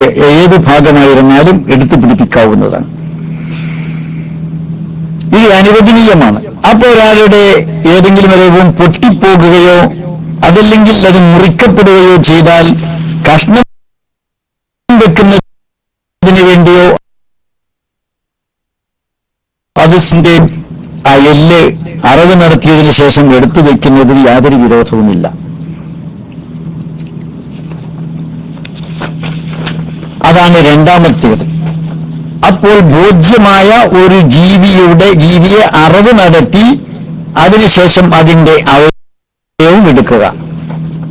ഏത് ഭാഗമായിരുന്നാലും എടുത്തു പിടിപ്പിക്കാവുന്നതാണ്. ഇത് അനുവദനീയമാണ്. അപ്പോൾ ഒരാളുടെ ഏതെങ്കിലും അവയവം പൊട്ടിപ്പോകുകയോ അതല്ലെങ്കിൽ അത് മുറിക്കപ്പെടുകയോ ചെയ്താൽ കഷ്ണം വെക്കുന്നതിന് വേണ്ടിയോ അതിന്റെ ആ എല്ല് അറവ് നടത്തിയതിനു ശേഷം എടുത്തു വെക്കുന്നതിൽ യാതൊരു വിരോധവുമില്ല. അതാണ് രണ്ടാമത്തേത്. അപ്പോൾ ഭോജ്യമായ ഒരു ജീവിയെ അറവ് നടത്തി അതിനുശേഷം അതിന്റെ അവയവം എടുക്കുക.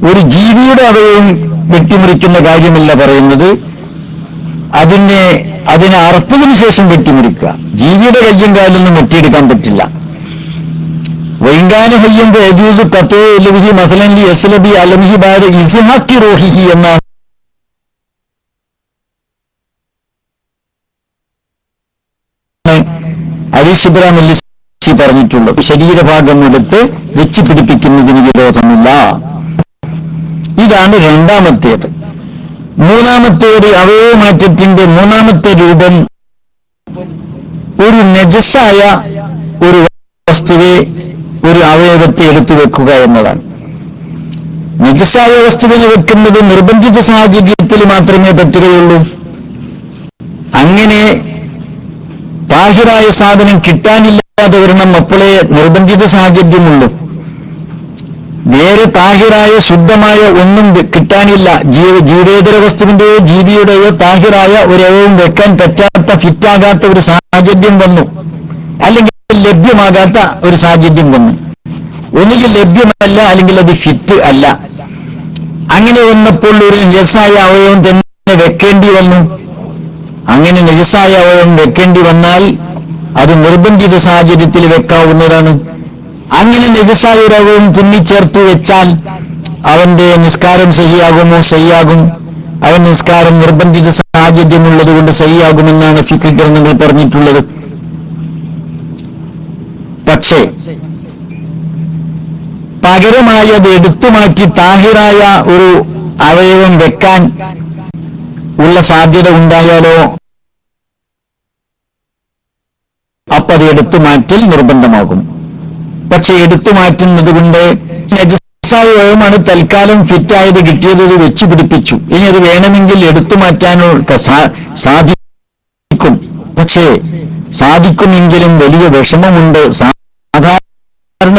ഒരു ജീവിയുടെ അവയവം വെട്ടിമുറിക്കുന്ന കാര്യമല്ല പറയുന്നത്, അതിനെ അറുത്തതിനു ശേഷം വെട്ടിമുറിക്കുക. ജീവിയുടെ കയ്യും കാലൊന്നും വെട്ടിയെടുക്കാൻ പറ്റില്ല. വൈങ്കാന ഹയ്യം യജൂസ് തത്വ എലവിഹി മസലൻലി യസ്ലബി അലമിഹി ബാദ ഇസ്ഹാഖി റൂഹിഹി എന്നാണ് അലിസുദ്രാമല്ലി പറഞ്ഞിട്ടുള്ളത്. ശരീരഭാഗം എടുത്ത് വെച്ച് പിടിപ്പിക്കുന്നതിന് വിരോധമില്ല. ഇതാണ് രണ്ടാമത്തേത്. മൂന്നാമത്തേത് അവയവമാറ്റത്തിന്റെ മൂന്നാമത്തെ രൂപം ഒരു നജസായ ഒരു വസ്തുവെ ഒരു അവയവത്തെ എടുത്തു വെക്കുക എന്നതാണ്. നജസായ വസ്തുവിനെ വെക്കുന്നത് നിർബന്ധിത സാഹചര്യത്തിൽ മാത്രമേ പറ്റുകയുള്ളൂ. അങ്ങനെ താഹിറായ സാധനം കിട്ടാനില്ലാതെ വരണം, അപ്പോഴേ നിർബന്ധിത സാഹചര്യമുള്ളൂ. നേരെ താഹിറായ ശുദ്ധമായ ഒന്നും കിട്ടാനില്ല, ജീവേതര വസ്തുവിന്റെയോ ജീവിയുടെയോ താഹിറായ ഒരവയവം വെക്കാൻ പറ്റാത്ത ഫിറ്റാകാത്ത ഒരു സാഹചര്യം വന്നു, അല്ലെങ്കിൽ ലഭ്യമാകാത്ത ഒരു സാഹചര്യം വന്നു. ഒന്നുകിൽ ലഭ്യമല്ല അല്ലെങ്കിൽ അത് ഫിറ്റ് അല്ല. അങ്ങനെ വന്നപ്പോൾ ഒരു നജസായ അവയവം തന്നെ വെക്കേണ്ടി വന്നു. അങ്ങനെ നജസായ അവയവം വെക്കേണ്ടി വന്നാൽ അത് നിർബന്ധിത സാഹചര്യത്തിൽ വെക്കാവുന്നതാണ്. അങ്ങനെ നജസായ ഒരു അവയവം തുന്നിച്ചേർത്തു വെച്ചാൽ അവന്റെ നിസ്കാരം ശരിയാകുമോ? ശരിയാകും. അവൻ നിസ്കാരം നിർബന്ധിത സാഹചര്യമുള്ളത് കൊണ്ട് ശരിയാകുമെന്നാണ് ഫിഖ് ഗ്രന്ഥങ്ങൾ പറഞ്ഞിട്ടുള്ളത്. പക്ഷേ പകരമായി അത് എടുത്തുമാറ്റി താഹിറായ ഒരു അവയവം വെക്കാൻ ഉള്ള സാധ്യത ഉണ്ടായാലോ അപ്പൊ അത് എടുത്തുമാറ്റൽ നിർബന്ധമാകും. പക്ഷെ എടുത്തുമാറ്റുന്നത് കൊണ്ട് നജസായ അവയവമാണ് തൽക്കാലം ഫിറ്റായത് കിട്ടിയത്, വെച്ചു പിടിപ്പിച്ചു. ഇനി അത് വേണമെങ്കിൽ എടുത്തുമാറ്റാനോ സാധിക്കും. പക്ഷേ സാധിക്കുമെങ്കിലും വലിയ വിഷമമുണ്ട്. സാധാരണ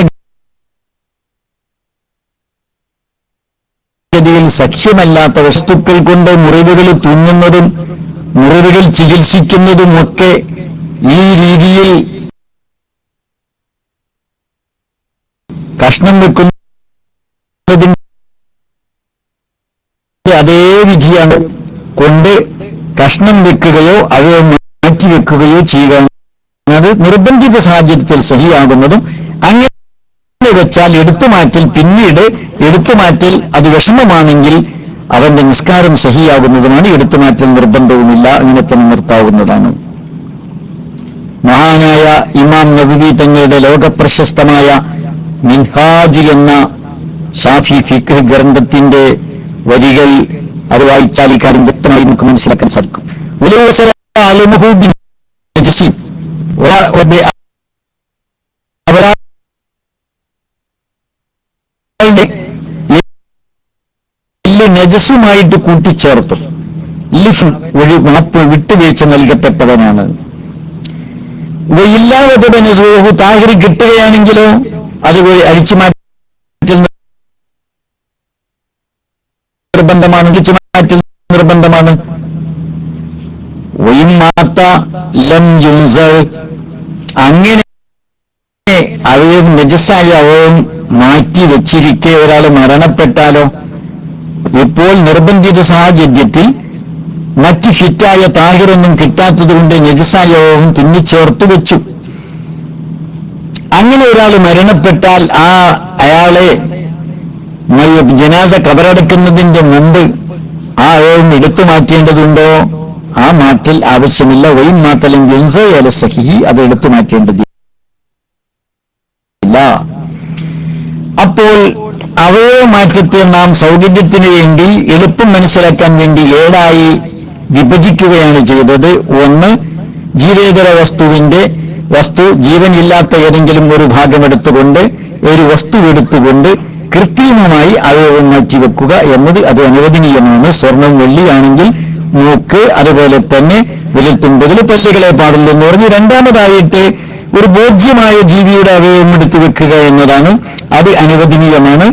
സഖ്യമല്ലാത്ത വസ്തുക്കൾ കൊണ്ട് മുറിവുകൾ തുന്നുന്നതും മുറിവുകൾ ചികിത്സിക്കുന്നതുമൊക്കെ ഈ രീതിയിൽ കഷ്ണം വെക്കുന്നതിന്റെ അതേ വിധിയാണ് കൊണ്ട് കഷ്ണം വെക്കുകയോ അവയെ മാറ്റിവെക്കുകയോ ചെയ്യുക. അത് നിർബന്ധിത സാഹചര്യത്തിൽ സഹിയാകുന്നതും അങ്ങനെ വെച്ചാൽ എടുത്തുമാറ്റൽ പിന്നീട് എടുത്തുമാറ്റൽ അത് വിഷമമാണെങ്കിൽ അവന്റെ നിസ്കാരം സഹിയാകുന്നതുമാണ്. എടുത്തുമാറ്റൽ നിർബന്ധവുമില്ല, അങ്ങനെ തന്നെ നിർത്താവുന്നതാണ്. മഹാനായ ഇമാം നവവി തങ്ങളുടെ ലോകപ്രശസ്തമായ മിൻഹാജ് എന്ന ഷാഫി ഫിഖ് ഗ്രന്ഥത്തിന്റെ വരികൾ അത് വായിച്ചാൽ ഇക്കാര്യം വ്യക്തമായി നമുക്ക് മനസ്സിലാക്കാൻ സാധിക്കും. നജസുമായിട്ട് കൂട്ടിച്ചേർത്തു. ലിഫ് വഴി മാപ്പ് വിട്ടുവീഴ്ച നൽകപ്പെട്ടവനാണ്. ഇല്ലാതെ താഹിർ കിട്ടുകയാണെങ്കിലോ അത് അടിച്ചു മാറ്റൽ നിർബന്ധമാണ്, അടിച്ചു മാറ്റൽ നിർബന്ധമാണ്. അങ്ങനെ അവയവം നജസായ അവയവം മാറ്റി വെച്ചിരിക്കെ ഒരാൾ മരണപ്പെട്ടാലോ ഇപ്പോൾ നിർബന്ധിത സാഹചര്യത്തിൽ മറ്റു ഫിറ്റായ താഹിറൊന്നും കിട്ടാത്തതുകൊണ്ട് നജസായ അവയവം തുന്നിച്ചേർത്തു വെച്ചു. അങ്ങനെ ഒരാൾ മരണപ്പെട്ടാൽ അയാളെ ജനാസ കബറടക്കുന്നതിന്റെ മുമ്പ് ആ അവയവം എടുത്തു മാറ്റേണ്ടതുണ്ടോ? ആ മാറ്റൽ ആവശ്യമില്ല. വൈൻ മാത്തലും സഹിഹി അത് എടുത്തു മാറ്റേണ്ടതില്ല. അപ്പോൾ അവയവമാറ്റത്തെ നാം സൗകര്യത്തിന് വേണ്ടി എളുപ്പം മനസ്സിലാക്കാൻ വേണ്ടി 7ആയി വിഭജിക്കുകയാണ് ചെയ്തത്. ഒന്ന്, ജീവേതര വസ്തു ജീവനില്ലാത്ത ഏതെങ്കിലും ഒരു ഭാഗമെടുത്തുകൊണ്ട്, ഒരു വസ്തു എടുത്തുകൊണ്ട് കൃത്രിമമായി അവയവം മാറ്റിവെക്കുക എന്നത് അത് അനുവദനീയമാണ്. സ്വർണം വെള്ളിയാണെങ്കിൽ മൂക്ക്, അതുപോലെ തന്നെ വിരൽത്തുമ്പുകൾ, പല്ലുകളെ പാടുള്ളൂ എന്ന് പറഞ്ഞ്. രണ്ടാമതായിട്ട് ഒരു ബോധ്യമായ ജീവിയുടെ അവയവം എടുത്തു വെക്കുക എന്നതാണ്, അത് അനുവദനീയമാണ്.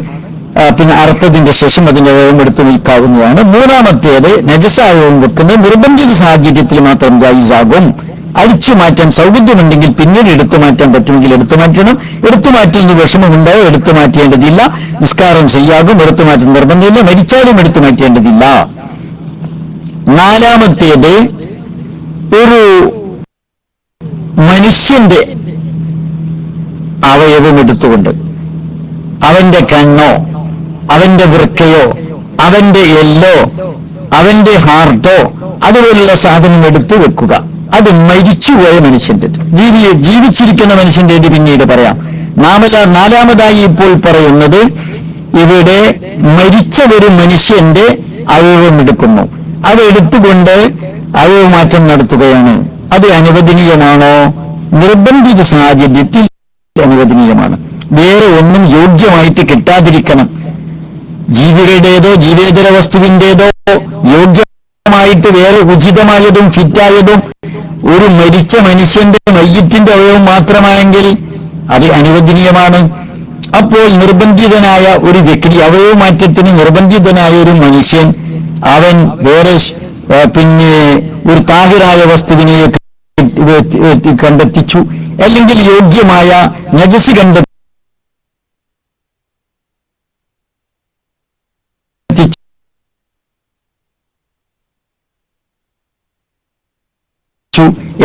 പിന്നെ അർത്ഥത്തിന്റെ ശേഷം അതിന്റെ അവയവം എടുത്തു നിൽക്കാവുന്നതാണ്. മൂന്നാമത്തേത്, നജസാവയവം വെക്കുന്നത് നിർബന്ധിത സാഹചര്യത്തിൽ മാത്രം ജായിസാകും. അടിച്ചു മാറ്റാൻ സൗകര്യമുണ്ടെങ്കിൽ പിന്നീട് എടുത്തു മാറ്റാൻ പറ്റുമെങ്കിൽ എടുത്തു മാറ്റണം. എടുത്തു മാറ്റുന്ന വിഷമമുണ്ടായോ എടുത്തു മാറ്റേണ്ടതില്ല. നിസ്കാരം ചെയ്യാകും, എടുത്തു മാറ്റം നിർബന്ധമില്ല. മരിച്ചാലും എടുത്തു മാറ്റേണ്ടതില്ല. നാലാമത്തേത്, ഒരു മനുഷ്യന്റെ അവയവം എടുത്തുകൊണ്ട് അവന്റെ കണ്ണോ അവന്റെ വൃക്കയോ അവന്റെ എല്ലോ അവന്റെ ഹാർട്ടോ അതുപോലുള്ള സാധനം എടുത്തു വെക്കുക. അത് മരിച്ചുപോയ മനുഷ്യന്റെ, ജീവിച്ചിരിക്കുന്ന മനുഷ്യന്റെ പിന്നീട് പറയാം. നാലാമതായി ഇപ്പോൾ പറയുന്നത്, ഇവിടെ മരിച്ച ഒരു മനുഷ്യന്റെ അവയവം എടുക്കുന്നു, അതെടുത്തുകൊണ്ട് അവയവമാറ്റം നടത്തുകയാണ്. അത് അനുവദനീയമാണോ? നിർബന്ധിത സാഹചര്യത്തിൽ അനുവദനീയമാണ്. വേറെ ഒന്നും യോഗ്യമായിട്ട് കിട്ടാതിരിക്കണം. ജീവികളുടേതോ ജീവേതര വസ്തുവിന്റേതോ യോഗ്യമായിട്ട് വേറെ ഉചിതമായതും ഫിറ്റായതും ഒരു മരിച്ച മനുഷ്യന്റെ മയ്യത്തിന്റെ അവയവം മാത്രമാണെങ്കിൽ അത് അനുവദനീയമാണ്. അപ്പോൾ നിർബന്ധിതനായ ഒരു വ്യക്തി, അവയവമാറ്റത്തിന് നിർബന്ധിതനായ ഒരു മനുഷ്യൻ, അവൻ വേറെ പിന്നെ ഒരു താഹിറായ വസ്തുവിനെ കണ്ടെത്തിച്ചു, അല്ലെങ്കിൽ യോഗ്യമായ നജസ് കണ്ടെത്തിച്ചു,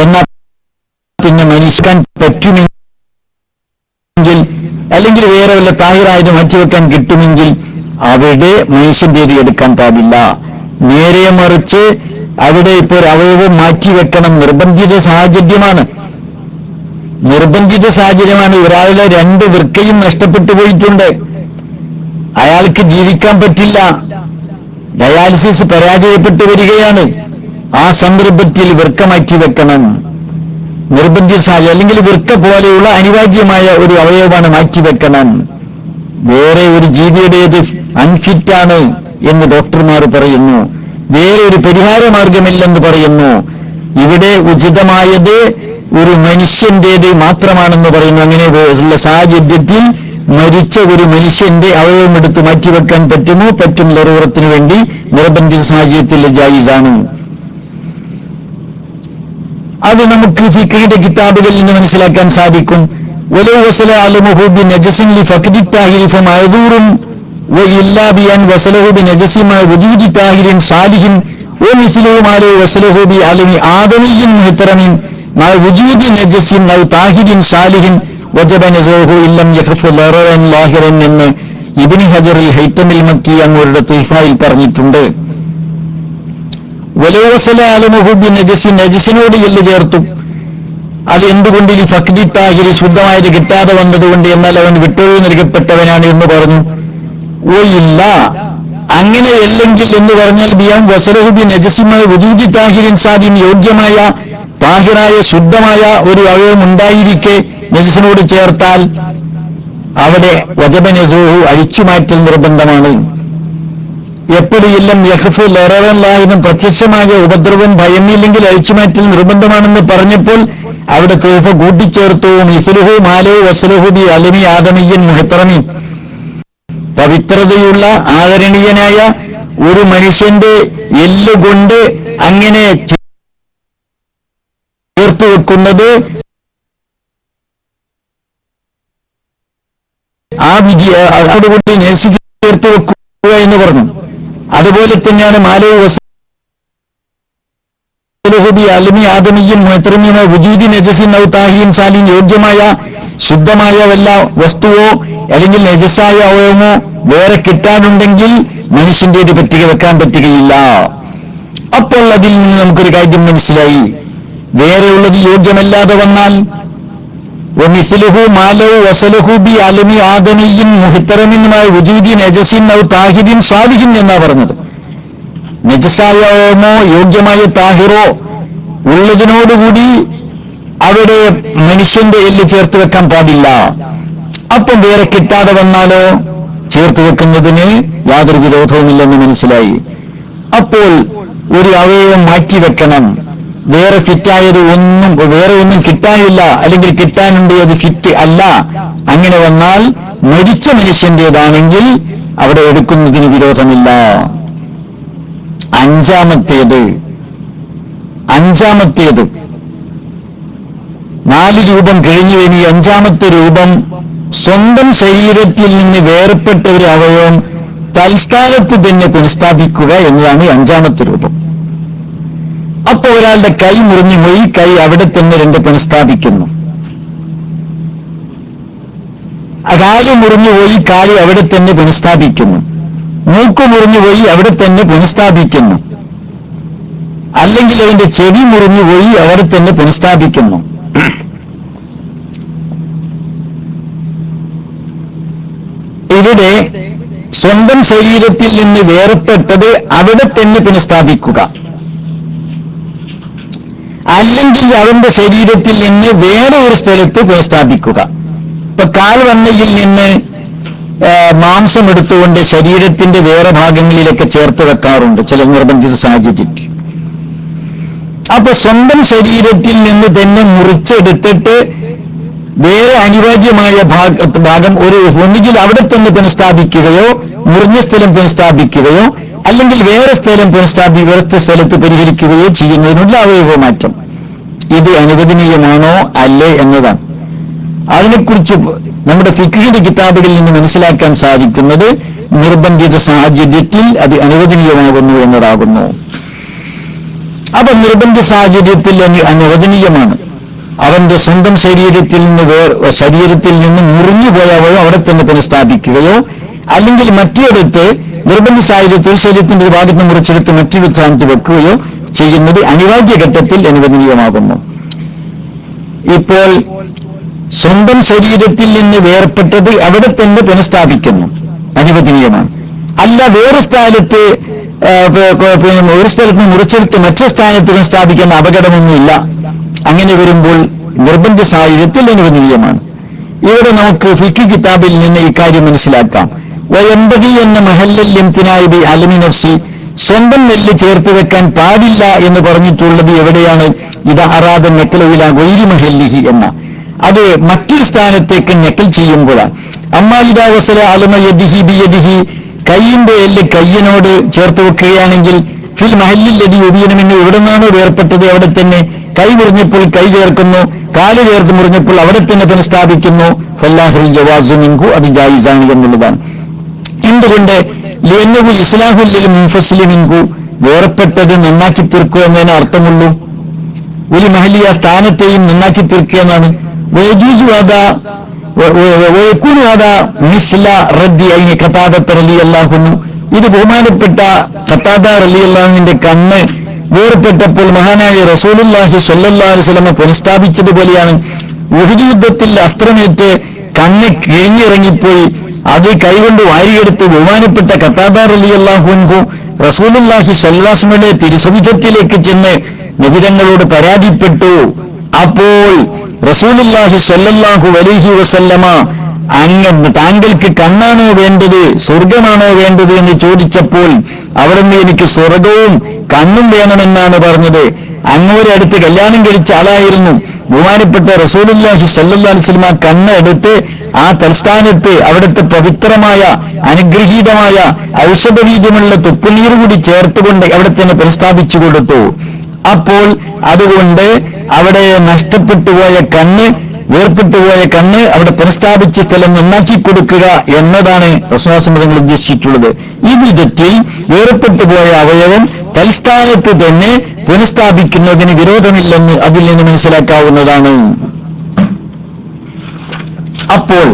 എന്നാൽ പിന്നെ മനുഷ്യൻ പറ്റുമെങ്കിൽ, അല്ലെങ്കിൽ വേറെ വല്ല താഹിറായത് മാറ്റിവെക്കാൻ കിട്ടുമെങ്കിൽ അവിടെ മനുഷ്യൻ്റേത് എടുക്കാൻ പാടില്ല. നേരെ മറിച്ച് അവിടെ ഇപ്പോൾ അവയവം മാറ്റിവെക്കണം. നിർബന്ധിത സാഹചര്യമാണ്. ഒരാളുടെ 2 വൃക്കയും നഷ്ടപ്പെട്ടു പോയിട്ടുണ്ട്, അയാൾക്ക് ജീവിക്കാൻ പറ്റില്ല, ഡയാലിസിസ് പരാജയപ്പെട്ടു വരികയാണ്. ആ സന്ദർഭത്തിൽ വൃക്ക മാറ്റിവെക്കണം. നിർബന്ധിത സാഹചര്യം, അല്ലെങ്കിൽ വൃക്ക പോലെയുള്ള അനിവാര്യമായ ഒരു അവയവമാണ് മാറ്റിവെക്കണം. വേറെ ഒരു ജീവിയുടേത് അൺഫിറ്റാണ് എന്ന് ഡോക്ടർമാർ പറയുന്നു, വേറെ ഒരു പരിഹാര മാർഗമില്ലെന്ന് പറയുന്നു. ഇവിടെ ഉചിതമായത് ഒരു മനുഷ്യന്റേത് മാത്രമാണെന്ന് പറയുന്നു. അങ്ങനെ ഉള്ള സാഹചര്യത്തിൽ മരിച്ച ഒരു മനുഷ്യന്റെ അവയവം എടുത്ത് മാറ്റിവെക്കാൻ പറ്റുമോ? പറ്റും. ലറൂറത്തിന് വേണ്ടി നിർബന്ധിത സാഹചര്യത്തിൽ ജായിസാണ്. അത് നമുക്ക് ഫിഖ്ഹിന്റെ കിതാബുകളിൽ നിന്ന് മനസ്സിലാക്കാൻ സാധിക്കും. വലൗ വസല അലമുഹു ബിനജസിൻ ലിഫഖദി താഹിരി ഫമഅദൂറുൻ വഇല്ലാ ബിഅൻ വസലഹു ബിനജസിൻ മാ വജൂദി താഹിരിൻ സാലിഹിൻ വമിസ്ലുഹു മാ ലൗ വസലഹു ബിഅലമി ആദമിയ്യിൻ മുഹ്തറമിൻ മാ വജൂദി നജസിൻ ഔ താഹിരിൻ സാലിഹിൻ വജബ നസൂഹു ഇല്ലം യഖഫ് ലററൻ ലാഹിറൻ എന്ന് ഇബ്നു ഹജറുൽ ഹൈതമിൽ മക്കി അങ്ങോരുടെ തുഹ്ഫയിൽ പറഞ്ഞിട്ടുണ്ട്. വലൗ വസല അലമുഹു ബിനജസിൻ, നജസിനോട് എല്ല് ചേർത്തു. അത് എന്തുകൊണ്ട്? ഈ ഫഖ്ദി താഹിരി, ശുദ്ധമായത് കിട്ടാതെ വന്നതുകൊണ്ട്. എന്നാൽ അവൻ വിട്ടൊഴിവ് നൽകപ്പെട്ടവനാണ് എന്ന് പറഞ്ഞു. ഓ ഇല്ല, അങ്ങനെയല്ലെങ്കിൽ എന്ന് പറഞ്ഞാൽ ബിയം വസലഹു ബി നജസിമായ വജൂദി താഹിരിൻ സാദിൻ, യോഗ്യമായ താഹിറായ ശുദ്ധമായ ഒരു അവയവം ഉണ്ടായിരിക്കെ നജസിനോട് ചേർത്താൽ അവിടെ വജബ നസൂഹു, അഴിച്ചുമാറ്റൽ നിർബന്ധമാണ്. എപ്പോഴില്ലം യഖഫ് ലററല്ലാഹിനും, പ്രത്യക്ഷമായ ഉപദ്രവം ഭയമില്ലെങ്കിൽ അഴിച്ചുമാറ്റൽ നിർബന്ധമാണെന്ന് പറഞ്ഞപ്പോൾ അവിടെ തൗഫ കൂട്ടിച്ചേർത്തു. മിസ്ലുഹു മാലോ വസ്ലുഹു ബി അലമി ആദമിയ്യൻ മുഹ്തറമി, പവിത്രതയുള്ള ആദരണീയനായ ഒരു മനുഷ്യന്റെ എല്ലുകൊണ്ട് അങ്ങനെ ചേർത്തു വെക്കുന്നത് ആ വിധി അതോടുകൂടി നേഴ്സ് ചേർത്ത് വെക്കുക എന്ന് പറഞ്ഞു. അതുപോലെ തന്നെയാണ് മാലോ വസ്ലുഹു അലമി ആദമിയ്യൻ മുഹ്തറമിയുമായ വജൂദി നജസിൻ ഔ താഹിരിൻ സാലിൻ, യോഗ്യമായ ശുദ്ധമായ വല്ല വസ്തുവോ അല്ലെങ്കിൽ നജസായ അവയവമോ വേറെ കിട്ടാനുണ്ടെങ്കിൽ മനുഷ്യന്റെ പറ്റിക വെക്കാൻ പറ്റുകയില്ല. അപ്പോൾ അതിൽ നിന്ന് നമുക്കൊരു കാര്യം മനസ്സിലായി. വേറെയുള്ളത് യോഗ്യമല്ലാതെ വന്നാൽ വമിസ്ലുഹു മാലോ വസലഹു ബി അലമി ആദമിയ്യിൻ മുഹ്തറമിനുമായ വജൂദി നജസിൻ ഔ താഹിരിൻ സാലിഹിൻ എന്നാ പറഞ്ഞത്. നജസായ അവയവമോ യോഗ്യമായ താഹിറോ ഉള്ളതിനോടുകൂടി അവിടെ മനുഷ്യന്റെ എല്ല് ചേർത്ത് വെക്കാൻ പാടില്ല. അപ്പം വേറെ കിട്ടാതെ വന്നാലോ ചേർത്ത് വെക്കുന്നതിന് യാതൊരു വിരോധവുമില്ലെന്ന് മനസ്സിലായി. അപ്പോൾ ഒരു അവയവം മാറ്റിവെക്കണം. വേറെ ഫിറ്റായത് വേറെ ഒന്നും കിട്ടാനില്ല, അല്ലെങ്കിൽ കിട്ടാനുണ്ട് അത് ഫിറ്റ് അല്ല. അങ്ങനെ വന്നാൽ മരിച്ച മനുഷ്യന്റേതാണെങ്കിൽ അവിടെ എടുക്കുന്നതിന് വിരോധമില്ല. അഞ്ചാമത്തേത് 4 രൂപം കഴിഞ്ഞു. ഇനി 5ാമത്തെ രൂപം സ്വന്തം ശരീരത്തിൽ നിന്ന് വേർപെട്ട ഒരു അവയവം തൽസ്ഥാനത്ത് തന്നെ പുനഃസ്ഥാപിക്കുക എന്നതാണ് 5ാമത്തെ രൂപം. അപ്പൊ ഒരാളുടെ കൈ മുറിഞ്ഞുപോയി, കൈ അവിടെ തന്നെ പുനഃസ്ഥാപിക്കുന്നു. കാല് മുറിഞ്ഞുപോയി, കാല് അവിടെ തന്നെ പുനഃസ്ഥാപിക്കുന്നു. മൂക്ക് മുറിഞ്ഞുപോയി, അവിടെ തന്നെ പുനഃസ്ഥാപിക്കുന്നു. അല്ലെങ്കിൽ അതിന്റെ ചെവി മുറിഞ്ഞുപോയി, അവിടെ തന്നെ പുനഃസ്ഥാപിക്കുന്നു. ഇവിടെ സ്വന്തം ശരീരത്തിൽ നിന്ന് വേർപെട്ടത് അവിടെ തന്നെ പുനഃസ്ഥാപിക്കുക, അല്ലെങ്കിൽ അവന്റെ ശരീരത്തിൽ നിന്ന് വേറെ ഒരു സ്ഥലത്ത് പുനഃസ്ഥാപിക്കുക. ഇപ്പൊ കാൽവണ്ണയിൽ നിന്ന് മാംസം എടുത്തുകൊണ്ട് ശരീരത്തിന്റെ വേറെ ഭാഗങ്ങളിലൊക്കെ ചേർത്ത് വെക്കാറുണ്ട് ചില നിർബന്ധിത സാഹചര്യത്തിൽ. അപ്പൊ സ്വന്തം ശരീരത്തിൽ നിന്ന് തന്നെ മുറിച്ചെടുത്തിട്ട് വേറെ അനിവാര്യമായ ഭാഗം ഒന്നുകിൽ അവിടെ തന്നെ പുനഃസ്ഥാപിക്കുകയോ മുറിഞ്ഞ സ്ഥലം പുനഃസ്ഥാപിക്കുകയോ അല്ലെങ്കിൽ വേറെ സ്ഥലത്ത് പരിഹരിക്കുകയോ ചെയ്യുന്നതിനുള്ള അവയവമാറ്റം ഇത് അനുവദനീയമാണോ അല്ലേ എന്നതാണ്. അതിനെക്കുറിച്ച് നമ്മുടെ ഫിഖ്ഹിന്റെ കിതാബുകളിൽ നിന്ന് മനസ്സിലാക്കാൻ സാധിക്കുന്നത് നിർബന്ധിത സാഹചര്യത്തിൽ അത് അനുവദനീയമാകുന്നു എന്നതാകുന്നു. അപ്പൊ നിർബന്ധിത സാഹചര്യത്തിൽ അനുവദനീയമാണ്. അവന്റെ സ്വന്തം ശരീരത്തിൽ നിന്ന് മുറിഞ്ഞുപോയവയോ അവിടെ തന്നെ പുനഃസ്ഥാപിക്കുകയോ അല്ലെങ്കിൽ മറ്റൊരിടത്ത് നിർബന്ധിത സാഹചര്യത്തിൽ ശരീരത്തിന്റെ ഒരു ഭാഗത്ത് മുറിച്ചെടുത്ത് മറ്റൊരു സ്ഥാനത്ത് വെക്കുകയോ ചെയ്യുന്നത് അനിവാര്യ ഘട്ടത്തിൽ അനുവദനീയമാകുന്നു. ഇപ്പോൾ സ്വന്തം ശരീരത്തിൽ നിന്ന് വേർപെട്ടത് അവിടെ തന്നെ പുനഃസ്ഥാപിക്കുന്നു, അനുവദനീയമാണ്. അല്ല വേറെ സ്ഥലത്ത് ഒരു സ്ഥലത്ത് മുറിച്ചെടുത്ത് മറ്റു സ്ഥാനത്ത് പുനഃസ്ഥാപിക്കുന്ന അപകടമൊന്നുമില്ല. അങ്ങനെ വരുമ്പോൾ നിർബന്ധിത സാഹചര്യത്തിൽ അനുവദനീയമാണ്. ഇവിടെ നമുക്ക് ഫിഖ് കിതാബിൽ നിന്ന് ഇക്കാര്യം മനസ്സിലാക്കാം. വയംബഗി എന്ന മഹല്ലൽ ഇംതിനാഇ ബി അലമി നഫ്സി, സ്വന്തം നെല്ല് ചേർത്ത് വെക്കാൻ പാടില്ല എന്ന് പറഞ്ഞിട്ടുള്ളത് എവിടെയാണ്? ഇത് അറാദ നഖ്ലുഇലാ ഗൈരി മഹല്ലിഹി എന്ന, അത് മറ്റൊരു സ്ഥാനത്തേക്ക് നഖൽ ചെയ്യുമ്പോഴാണ്. അമ്മാ ഇദാ വസല അലമ യദിഹി ബിയദിഹി, കൈയിന്റെ എല്ല് കയ്യിനോട് ചേർത്ത് വെക്കുകയാണെങ്കിൽ ഫിൽ മഹല്ലിൽ ലദി ഉബീനമിന് എവിടെ നിന്നാണോ വേർപെട്ടത് അവിടെ തന്നെ കൈ മുറിഞ്ഞപ്പോൾ കൈ ചേർക്കുന്നു, കാല് ചേർത്ത് മുറിഞ്ഞപ്പോൾ അവിടെ തന്നെ പുനഃസ്ഥാപിക്കുന്നു. ഫല്ലാഹുൽ ജവാസു മിൻഹു, അത് ജായിസാണ് എന്നുള്ളതാണ്. എന്തുകൊണ്ട്? ലിഅന്നഹു ഇസ്ലാഹുൽ ലിൽ മുൻഫസിലി മിൻഹു, വേർപെട്ടത് നന്നാക്കി തീർക്കുക എന്നതിന് അർത്ഥമുള്ളൂ. ഒരു മഹല്ലിയ സ്ഥാനത്തെയും നന്നാക്കി തീർക്കുക എന്നാണ്. വയജൂസു അദാ വയകൂനു അദാ മിസ്ല റദ്ദി ഐനി ഖതാദത റളിയല്ലാഹു അൻഹു, ഇത് ബഹുമാനപ്പെട്ട ഖതാദ റളിയല്ലാഹുവിന്റെ കണ്ണ് വേർപെട്ടപ്പോൾ മഹാനായ റസൂലുള്ളാഹി സ്വല്ലല്ലാഹു അലൈഹി വസല്ലം പുനഃസ്ഥാപിച്ചതുപോലെയാണ്. ഉഹദ് യുദ്ധത്തിൽ അസ്ത്രമേറ്റ് കണ്ണ് കിഴിഞ്ഞിറങ്ങിപ്പോയി, അത് കൈകൊണ്ട് വാരിയെടുത്ത് ബഹുമാനപ്പെട്ട ഖതാദ റളിയല്ലാഹു അൻഹു റസൂലുള്ളാഹി സ്വല്ലല്ലാഹു അലൈഹി വസല്ലമയുടെ തിരുസവിധത്തിലേക്ക് ചെന്ന് നബിതങ്ങളോട് പരാതിപ്പെട്ടു. അപ്പോൾ റസൂലുള്ളാഹി സ്വല്ലല്ലാഹു അലൈഹി വസല്ലമ അങ്ങ് താങ്കൾക്ക് കണ്ണാണോ വേണ്ടത് സ്വർഗമാണോ വേണ്ടത് എന്ന് ചോദിച്ചപ്പോൾ അവിടുന്ന് എനിക്ക് സ്വർഗവും കണ്ണും വേണമെന്നാണ് പറഞ്ഞത്. അങ്ങോരെ അടുത്ത് കല്യാണം കഴിച്ച ആളായിരുന്നു ബഹുമാനപ്പെട്ട റസൂലുള്ളാഹി സ്വല്ലല്ലാഹു അലൈഹി വസല്ലമ. കണ്ണ് എടുത്ത് ആ തൽസ്ഥാനത്ത് അവിടുത്തെ പവിത്രമായ അനുഗ്രഹീതമായ ഔഷധബീജമുള്ള തുപ്പുനീർ കൂടി ചേർത്തുകൊണ്ട് അവിടെ തന്നെ പുനഃസ്ഥാപിച്ചു കൊടുത്തു. അപ്പോൾ അതുകൊണ്ട് അവിടെ നഷ്ടപ്പെട്ടുപോയ കണ്ണ്, വേർപെട്ടുപോയ കണ്ണ് അവിടെ പുനഃസ്ഥാപിച്ച സ്ഥലം നന്നാക്കി കൊടുക്കുക എന്നതാണ് റസൂലുള്ളാഹി തങ്ങൾ ഉദ്ദേശിച്ചിട്ടുള്ളത്. ഈ വിധത്തിൽ വേർപെട്ടുപോയ അവയവം തൽസ്ഥാനത്ത് തന്നെ പുനഃസ്ഥാപിക്കുന്നതിന് വിരോധമില്ലെന്ന് അതിൽ നിന്ന് മനസ്സിലാക്കാവുന്നതാണ്. അപ്പോൾ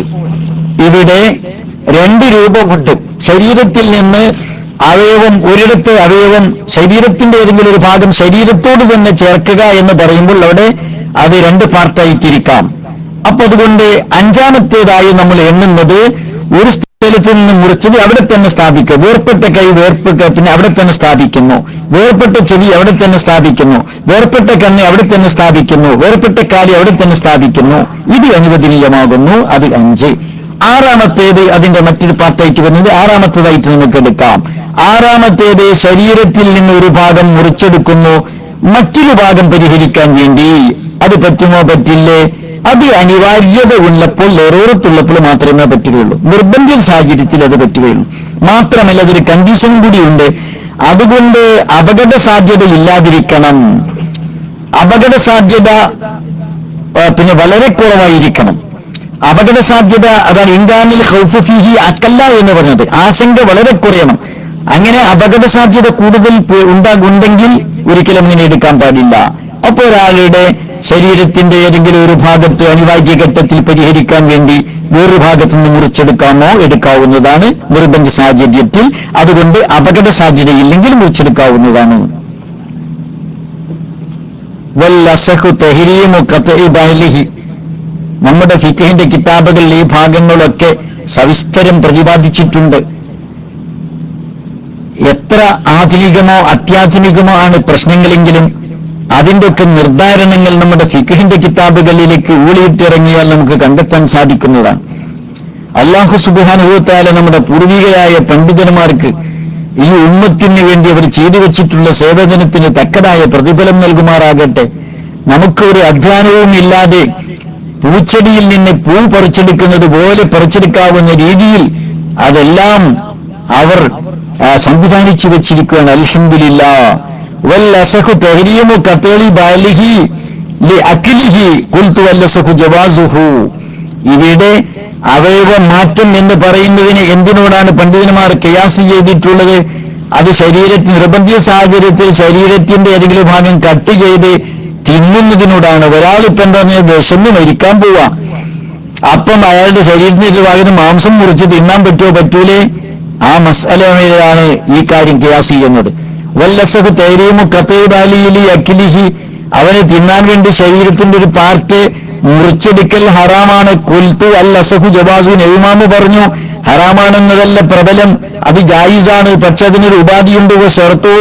ഇവിടെ 2 രൂപമുണ്ട്. ശരീരത്തിൽ നിന്ന് അവയവം, ഒരിടത്ത് അവയവം ശരീരത്തിന്റെ ഏതെങ്കിലും ഒരു ഭാഗം ശരീരത്തോട് തന്നെ ചേർക്കുക എന്ന് പറയുമ്പോൾ അവിടെ അത് 2 പാർട്ടായി തിരിക്കാം. അപ്പൊ അതുകൊണ്ട് 5ാമത്തേതായി നമ്മൾ എണ്ണുന്നത് ഒരു സ്ഥലത്ത് നിന്ന് മുറിച്ചത് അവിടെ തന്നെ സ്ഥാപിക്കുക. വേർപെട്ട കൈ പിന്നെ അവിടെ തന്നെ സ്ഥാപിക്കുന്നു. വേർപെട്ട ചെവി അവിടെ തന്നെ സ്ഥാപിക്കുന്നു. വേർപെട്ട കണ്ണ് അവിടെ തന്നെ സ്ഥാപിക്കുന്നു. വേർപെട്ട കാലി അവിടെ തന്നെ സ്ഥാപിക്കുന്നു. ഇത് അനുവദനീയമാകുന്നു. അത് 5. ആറാമത്തേത് അതിന്റെ മറ്റൊരു പാർട്ടായിട്ട് വരുന്നത് ആറാമത്തേതായിട്ട് നമുക്ക് എടുക്കാം. ആറാമത്തേത് ശരീരത്തിൽ നിന്ന് ഒരു ഭാഗം മുറിച്ചെടുക്കുന്നു മറ്റൊരു ഭാഗം പരിഹരിക്കാൻ വേണ്ടി. അത് പറ്റുമോ പറ്റില്ലേ? അത് അനിവാര്യത ഉള്ളപ്പോൾ ലെറൂറത്തുള്ളപ്പോൾ മാത്രമേ പറ്റുകയുള്ളൂ. നിർബന്ധ സാഹചര്യത്തിൽ അത് പറ്റുകയുള്ളൂ. മാത്രമല്ല അതൊരു കണ്ടീഷനും കൂടിയുണ്ട്. അതുകൊണ്ട് അപകട സാധ്യത ഇല്ലാതിരിക്കണം. അപകട സാധ്യത പിന്നെ വളരെ കുറവായിരിക്കണം. അപകട സാധ്യത അതാണ് ഇൻകാനിൽ ഖൗഫു ഫീഹി അക്കല്ല എന്ന് പറഞ്ഞത്. ആശങ്ക വളരെ കുറയണം. അങ്ങനെ അപകട സാധ്യത കൂടുതൽ ഉണ്ടെങ്കിൽ ഒരിക്കലും അങ്ങനെ എടുക്കാൻ പാടില്ല. അപ്പോൾ ഒരാളുടെ ശരീരത്തിന്റെ ഏതെങ്കിലും ഒരു ഭാഗത്ത് അനിവാര്യ ഘട്ടത്തിൽ പരിഹരിക്കാൻ വേണ്ടി വേറൊരു ഭാഗത്ത് നിന്ന് മുറിച്ചെടുക്കാമോ എടുക്കാവുന്നതാണ് നിർബന്ധ സാഹചര്യത്തിൽ. അതുകൊണ്ട് അപകട സാധ്യതയില്ലെങ്കിൽ മുറിച്ചെടുക്കാവുന്നതാണ്. വല്ലസഹു തഹ്രീമു ഖത്ഇ ബഅലിഹി. നമ്മുടെ ഫിഖ്ഹിന്റെ കിതാബുകളിൽ ഈ ഭാഗങ്ങളൊക്കെ സവിസ്തരം പ്രതിപാദിച്ചിട്ടുണ്ട്. എത്ര ആധുനികമോ അത്യാധുനികമോ ആണ് പ്രശ്നങ്ങളെങ്കിലും അതിൻ്റെയൊക്കെ നിർദ്ധാരണങ്ങൾ നമ്മുടെ ഫിഖ്ഹിന്റെ കിതാബുകളിലേക്ക് ഊളിയിട്ടിറങ്ങിയാൽ നമുക്ക് കണ്ടെത്താൻ സാധിക്കുന്നതാണ്. അല്ലാഹു സുബ്ഹാനഹു വ തആല നമ്മുടെ പൂർവികരായ പണ്ഡിതന്മാർക്ക് ഈ ഉമ്മത്തിന് വേണ്ടി അവർ ചെയ്തു വെച്ചിട്ടുള്ള സേവനത്തിന് തക്കതായ പ്രതിഫലം നൽകുമാറാകട്ടെ. നമുക്ക് ഒരു അധ്വാനവും ഇല്ലാതെ പൂച്ചെടിയിൽ നിന്ന് പൂ പറിച്ചെടുക്കുന്നത് പോലെ പറിച്ചെടുക്കാവുന്ന രീതിയിൽ അതെല്ലാം അവർ സംവിധാനിച്ചു വെച്ചിരിക്കുകയാണ്. അൽഹംദുലില്ലാഹ്. വല്ലസഹു തഹ്രീമു ഖത്ഇ ബഅലിഹി ലിഅക്ലിഹി ഖുൽതു വല്ലസഹു ജവാസുഹു. ഇവിടെ അവയവ മാറ്റം എന്ന് പറയുന്നതിന് എന്തിനോടാണ് പണ്ഡിതന്മാർ ഖിയാസ് ചെയ്തിട്ടുള്ളത്? അത് ശരീരത്തിൽ നിർബന്ധിത സാഹചര്യത്തിൽ ശരീരത്തിന്റെ ഏതെങ്കിലും ഭാഗം കട്ട് ചെയ്ത് തിന്നുന്നതിനോടാണ്. ഒരാളിപ്പോ എന്താ വിശന്ന് മരിക്കാൻ പോവാ, അപ്പം അയാളുടെ ശരീരത്തിന്റെ ഭാഗത്ത് മാംസം മുറിച്ച് തിന്നാൻ പറ്റുമോ പറ്റൂലേ? ആ മസ്അലയിലാണ് ഈ കാര്യം ഖിയാസ് ചെയ്യുന്നത്. വല്ലസഹു തഹ്രീമു ഖത്ഇ ബഅലിഹി അക്ലിഹി. അവനെ തിന്നാൻ വേണ്ടി ശരീരത്തിന്റെ ഒരു പാർട്ട് മുറിച്ചെടുക്കൽ ഹറാമാണ്. ഖുൽതു അല്ലസഹു ജവാസു. ഇമാമു പറഞ്ഞു ഹറാമാണെന്നതല്ല പ്രബലം, അത് ജായിസാണ്. പക്ഷെ അതിനൊരു ഉപാധിയുണ്ട്. ഷർതു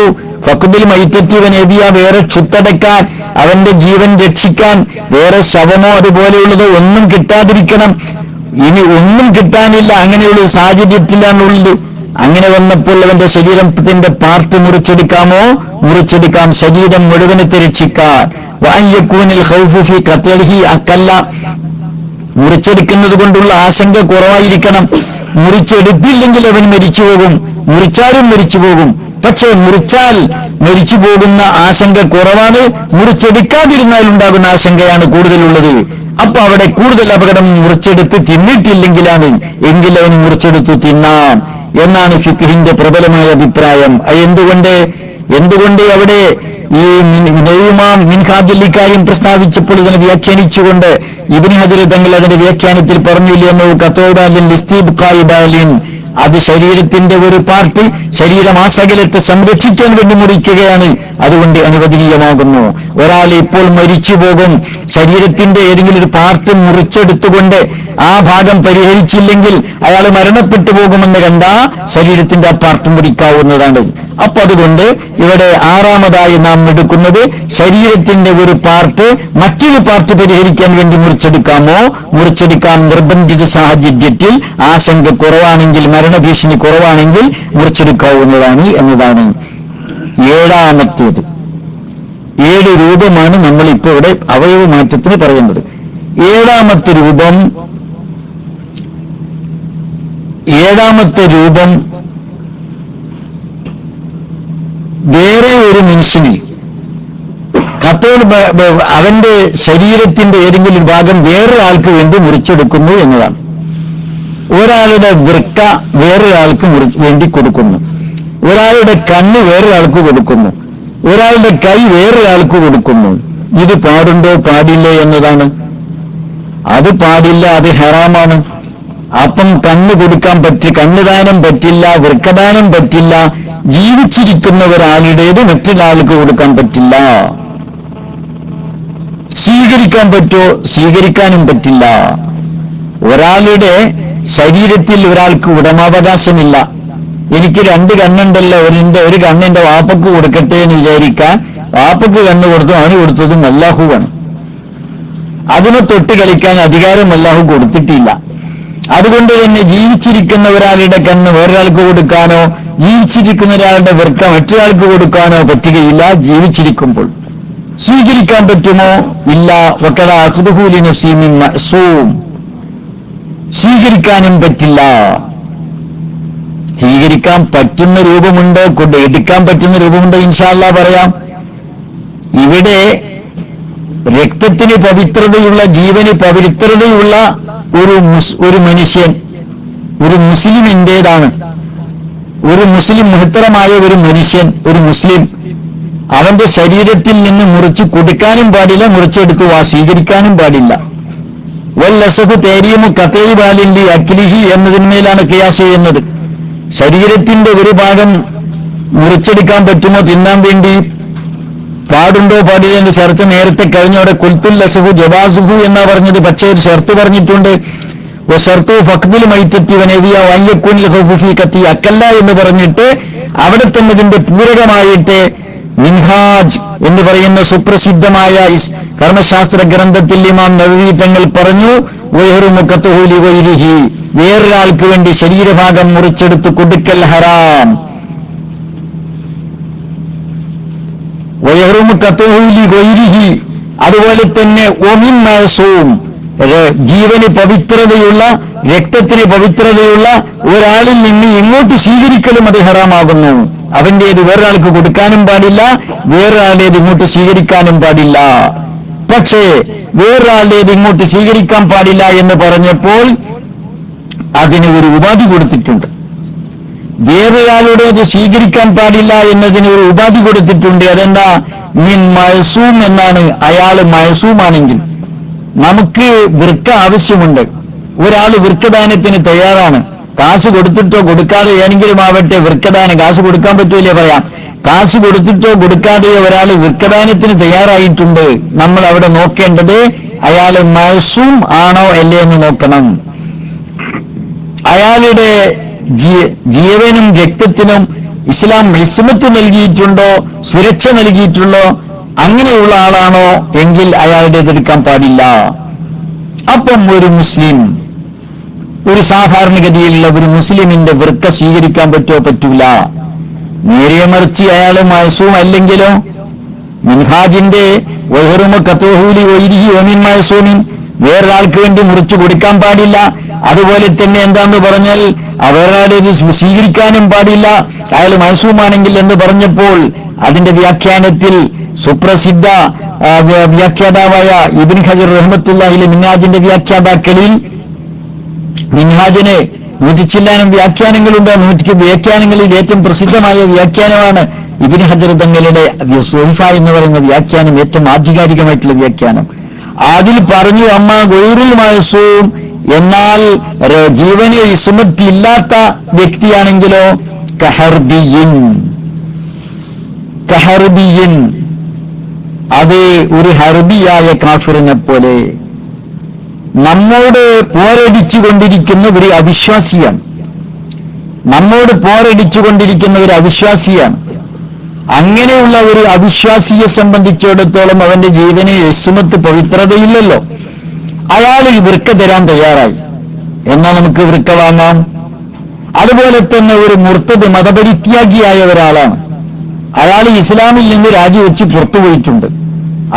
ഫഖ്ദുൽ മൈതത്തി വനബിയ. വേറെ ക്ഷുത്തടക്കാൻ, അവന്റെ ജീവൻ രക്ഷിക്കാൻ വേറെ ശവമോ അതുപോലെയുള്ളതോ ഒന്നും കിട്ടാതിരിക്കണം. ഇനി ഒന്നും കിട്ടാനില്ല, അങ്ങനെയുള്ള സാഹചര്യത്തിലാണുള്ളത്. അങ്ങനെ വന്നപ്പോൾ അവന്റെ ശരീരത്തിന്റെ പാർട്ട് മുറിച്ചെടുക്കാമോ? മുറിച്ചെടുക്കാം, ശരീരം മുഴുവനത്തെ രക്ഷിക്കാൻ. വഅയ്യകൂനൽ ഖൗഫു ഫീ ഖത്ഇഹി അക്കല്ല. മുറിച്ചെടുക്കുന്നത് കൊണ്ടുള്ള ആശങ്ക കുറവായിരിക്കണം. മുറിച്ചെടുത്തില്ലെങ്കിൽ അവൻ മരിച്ചു പോകും, മുറിച്ചാലും മരിച്ചു പോകും. പക്ഷേ മുറിച്ചാൽ മരിച്ചു പോകുന്ന ആശങ്ക കുറവാണ്. മുറിച്ചെടുക്കാതിരുന്നാൽ ഉണ്ടാകുന്ന ആശങ്കയാണ് കൂടുതലുള്ളത്. അപ്പൊ അവിടെ കൂടുതൽ അപകടം മുറിച്ചെടുത്ത് തിന്നിട്ടില്ലെങ്കിലാണ്. എങ്കിൽ അവന് മുറിച്ചെടുത്ത് തിന്നാം എന്നാണ് ഫിഖ്ഹിന്റെ പ്രബലമായ അഭിപ്രായം. എന്തുകൊണ്ട് അവിടെ ഈ ഇമാം മിൻഹാജിൽ ഇക്കാര്യം പ്രസ്താവിച്ചപ്പോൾ ഇതിനെ വ്യാഖ്യാനിച്ചുകൊണ്ട് ഇബ്നു ഹജർ തങ്ങൾ അതിന്റെ വ്യാഖ്യാനത്തിൽ പറഞ്ഞില്ലെന്നോ ഖത്ഇ ഇസ്തിബ്ഖാഇ ബഅലിൻ. അത് ശരീരത്തിന്റെ ഒരു പാർട്ട് ശരീരമാസകലത്തെ സംരക്ഷിക്കാൻ വേണ്ടി മുറിക്കുകയാണ്. അതുകൊണ്ട് അനുവദനീയമാകുന്നു. ഒരാൾ ഇപ്പോൾ മരിച്ചു പോകും, ശരീരത്തിന്റെ ഏതെങ്കിലും ഒരു പാർട്ട് മുറിച്ചെടുത്തുകൊണ്ട് ആ ഭാഗം പരിഹരിച്ചില്ലെങ്കിൽ അയാൾ മരണപ്പെട്ടു പോകുമെന്ന് കണ്ടാ ശരീരത്തിന്റെ ആ പാർട്ട് മുറിക്കാവുന്നതാണ്. അപ്പൊ അതുകൊണ്ട് ഇവിടെ ആറാമതായി നാം എടുക്കുന്നത് ശരീരത്തിന്റെ ഒരു പാർട്ട് മറ്റൊരു പാർട്ട് പരിഹരിക്കാൻ വേണ്ടി മുറിച്ചെടുക്കാമോ? മുറിച്ചെടുക്കാം. നിർബന്ധിത സാഹചര്യത്തിൽ ആശങ്ക കുറവാണെങ്കിൽ, മരണഭീഷണി കുറവാണെങ്കിൽ മുറിച്ചെടുക്കാവുന്നതാണ് എന്നതാണ്. ഏഴാമത്തേത്, 7 രൂപമാണ് നമ്മളിപ്പോ ഇവിടെ അവയവ മാറ്റത്തിന് പറയുന്നത്. ഏഴാമത്തെ രൂപം വേറെ ഒരു മനുഷ്യന് അവന്റെ ശരീരത്തിന്റെ ഏതെങ്കിലും ഭാഗം വേറൊരാൾക്ക് വേണ്ടി മുറിച്ചെടുക്കുന്നു എന്നതാണ്. ഒരാളുടെ വൃക്ക വേറൊരാൾക്ക് വേണ്ടി കൊടുക്കുന്നു, ഒരാളുടെ കണ്ണ് വേറൊരാൾക്ക് കൊടുക്കുന്നു, ഒരാളുടെ കൈ വേറൊരാൾക്ക് കൊടുക്കുന്നു. ഇത് പാടുണ്ടോ പാടില്ലേ എന്നതാണ്. അത് പാടില്ല, അത് ഹറാമാണ്. അപ്പം കണ്ണ് കൊടുക്കാൻ കണ്ണുദാനം പറ്റില്ല, വൃക്കദാനം പറ്റില്ല. ജീവിച്ചിരിക്കുന്ന ഒരാളുടേത് മറ്റൊരാൾക്ക് കൊടുക്കാൻ പറ്റില്ല. സ്വീകരിക്കാൻ പറ്റോ? സ്വീകരിക്കാനും പറ്റില്ല. ഒരാളുടെ ശരീരത്തിൽ ഒരാൾക്ക് ഉടമാവകാശമില്ല. എനിക്ക് 2 കണ്ണുണ്ടല്ലോ, ഒരു കണ്ണിന്റെ വാപ്പക്ക് കൊടുക്കട്ടെ എന്ന് വിചാരിക്കാൻ വാപ്പക്ക് കണ്ണ് കൊടുത്തു, അവന് കൊടുത്തതും അല്ലാഹുവാണ്. അതിനെ തൊട്ട് കളിക്കാൻ അധികാരം അല്ലാഹു കൊടുത്തിട്ടില്ല. അതുകൊണ്ട് തന്നെ ജീവിച്ചിരിക്കുന്ന ഒരാളുടെ കണ്ണ് വേറൊരാൾക്ക് കൊടുക്കാനോ ജീവിച്ചിരിക്കുന്ന ഒരാളുടെ വൃക്ക മറ്റൊരാൾക്ക് കൊടുക്കാനോ പറ്റുകയില്ല. ജീവിച്ചിരിക്കുമ്പോൾ സ്വീകരിക്കാൻ പറ്റുമോ? ഇല്ല. വഖദ അഖ്ദുഹു ലിനഫ്സി മിൻ മഅ്സൂം, സ്വീകരിക്കാനും പറ്റില്ല. സ്വീകരിക്കാൻ പറ്റുന്ന രൂപമുണ്ടോ, കൊണ്ട് എടുക്കാൻ പറ്റുന്ന രൂപമുണ്ടോ, ഇൻഷാ അല്ലാഹ് പറയാം. ഇവിടെ രക്തത്തിന് പവിത്രതയുള്ള, ജീവന് പവിത്രതയുള്ള ഒരു മനുഷ്യൻ, ഒരു മുസ്ലിമിന്റേതാണ്. ഒരു മുസ്ലിം, മുഹത്തറമായ ഒരു മനുഷ്യൻ, ഒരു മുസ്ലിം, അവന്റെ ശരീരത്തിൽ നിന്ന് മുറിച്ച് കൊടുക്കാനും പാടില്ല, മുറിച്ചെടുത്ത് സ്വീകരിക്കാനും പാടില്ല. വല്ലസഹു തേരീമു കത്തൈ ബാലിന്റെ അഖിലിഹി എന്നതിന്മേലാണ് ഖിയാസ് ചെയ്യുന്നത്. ശരീരത്തിന്റെ ഒരു ഭാഗം മുറിച്ചെടുക്കാൻ പറ്റുമോ, തിന്നാൻ വേണ്ടി പാടുണ്ടോ പാടില്ല എന്ന് ഷർത്ത് നേരത്തെ കഴിഞ്ഞവിടെ കുൽത്തുൽ ലസഹു ജവാസുഹു എന്നാ പറഞ്ഞത്. പക്ഷേ ഒരു ഷർത്ത് പറഞ്ഞിട്ടുണ്ട്, ഷർത്തു ഫഖ്ദുൽ മൈത്തത്തി വനവിയ വയ്യക്കൂൻ ലഹുഫി കത്തി അക്കല്ല എന്ന് പറഞ്ഞിട്ട് അവിടെ തന്നെ ഇതിന്റെ പൂരകമായിട്ട് മിൻഹാജ് എന്ന് പറയുന്ന സുപ്രസിദ്ധമായ കർമ്മശാസ്ത്ര ഗ്രന്ഥത്തിൽ ഇമാം നവവി തങ്ങൾ പറഞ്ഞു, വേറൊരാൾക്ക് വേണ്ടി ശരീരഭാഗം മുറിച്ചെടുത്ത് കൊടുക്കൽ ഹറാം. അതുപോലെ തന്നെ ഒമിൻ മഅസൂം, ജീവന് പവിത്രതയുള്ള, രക്തത്തിന് പവിത്രതയുള്ള ഒരാളിൽ നിന്ന് ഇങ്ങോട്ട് സ്വീകരിക്കലും അത് ഹറാമാകുന്നു. അവന്റേത് വേറൊരാൾക്ക് കൊടുക്കാനും പാടില്ല, വേറൊരാളുടേത് ഇങ്ങോട്ട് സ്വീകരിക്കാനും പാടില്ല. പക്ഷേ വേറൊരാളുടേത് ഇങ്ങോട്ട് സ്വീകരിക്കാൻ പാടില്ല എന്ന് പറഞ്ഞപ്പോൾ അതിന് ഒരു ഉപാധി കൊടുത്തിട്ടുണ്ട്. വേറൊരാളുടേത് സ്വീകരിക്കാൻ പാടില്ല എന്നതിന് ഒരു ഉപാധി കൊടുത്തിട്ടുണ്ട്. അതെന്താ? മിൻ മഅസൂം എന്നാണ്. അയാൾ മഅസൂമാണെങ്കിൽ നമുക്ക് വൃക്ക ആവശ്യമുണ്ട്. ഒരാൾ വൃക്കദാനത്തിന് തയ്യാറാണ്, കാശ് കൊടുത്തിട്ടോ കൊടുക്കാതെ ഏതെങ്കിലും ആവട്ടെ, വൃക്കദാനം കാശ് കൊടുക്കാൻ പറ്റൂലേ പറയാം. കാശ് കൊടുത്തിട്ടോ കൊടുക്കാതെയോ ഒരാൾ വൃക്കദാനത്തിന് തയ്യാറായിട്ടുണ്ട്. നമ്മൾ അവിടെ നോക്കേണ്ടത് അയാൾ മഅസൂം ആണോ അല്ലേ എന്ന് നോക്കണം. അയാളുടെ ജീവനും രക്തത്തിനും ഇസ്ലാം ഇസ്മത്ത് നൽകിയിട്ടുണ്ടോ, സുരക്ഷ നൽകിയിട്ടുള്ളോ, അങ്ങനെയുള്ള ആളാണോ എങ്കിൽ അയാളുടെ എതിർക്കാൻ പാടില്ല. അപ്പം ഒരു മുസ്ലിം, ഒരു സാധാരണഗതിയിലുള്ള ഒരു മുസ്ലിമിന്റെ വൃക്ക സ്വീകരിക്കാൻ പറ്റൂല. നേരെ മറിച്ച് അയാൾ മഅസൂം അല്ലെങ്കിലോ, മിൻഹാജിന്റെ വേറൊരാൾക്ക് വേണ്ടി മുറിച്ചു കൊടുക്കാൻ പാടില്ല. അതുപോലെ തന്നെ എന്താന്ന് പറഞ്ഞാൽ അവരുടെ സ്വീകരിക്കാനും പാടില്ല, അയാൾ മഅസൂമാണെങ്കിൽ എന്ന് പറഞ്ഞപ്പോൾ അതിന്റെ വ്യാഖ്യാനത്തിൽ സുപ്രസിദ്ധ വ്യാഖ്യാതാവായ ഇബ്നു ഹജർ റഹ്മത്തുള്ളാഹിലെ മിൻഹാജിന്റെ വ്യാഖ്യാതാക്കളിൽ, മിൻഹാജിന് 100 വ്യാഖ്യാനങ്ങളുണ്ട്. 100 വ്യാഖ്യാനങ്ങളിൽ ഏറ്റവും പ്രസിദ്ധമായ വ്യാഖ്യാനമാണ് ഇബ്നു ഹജർ തങ്ങളുടെ സുഹഫ എന്ന് പറയുന്ന വ്യാഖ്യാനം, ഏറ്റവും ആധികാരികമായിട്ടുള്ള വ്യാഖ്യാനം. അതിൽ പറഞ്ഞു, അമ്മ ഗൈറുൽ മഅസൂം, എന്നാൽ ജീവന് ഇസ്മത്ത് ഇല്ലാത്ത വ്യക്തിയാണെങ്കിലോ കഹർബിയിൻ, അത് ഒരു ഹർബിയായ കാഫിറിനെ പോലെ, നമ്മോട് പോരടിച്ചുകൊണ്ടിരിക്കുന്ന ഒരു അവിശ്വാസിയാണ്. നമ്മോട് പോരടിച്ചുകൊണ്ടിരിക്കുന്ന ഒരു അവിശ്വാസിയാണ്. അങ്ങനെയുള്ള ഒരു അവിശ്വാസിയെ സംബന്ധിച്ചിടത്തോളം അവന്റെ ജീവന് ഇസ്മത്ത് പവിത്രതയില്ലല്ലോ. അയാൾ വൃക്ക തരാൻ തയ്യാറായി, എന്നാൽ നമുക്ക് വൃക്ക വാങ്ങാം. അതുപോലെ തന്നെ ഒരു മുർത്തദ്, മതപരിത്യാഗിയായ ഒരാളാണ്. അയാൾ ഇസ്ലാമിൽ നിന്ന് രാജിവെച്ച് പുറത്തുപോയിട്ടുണ്ട്.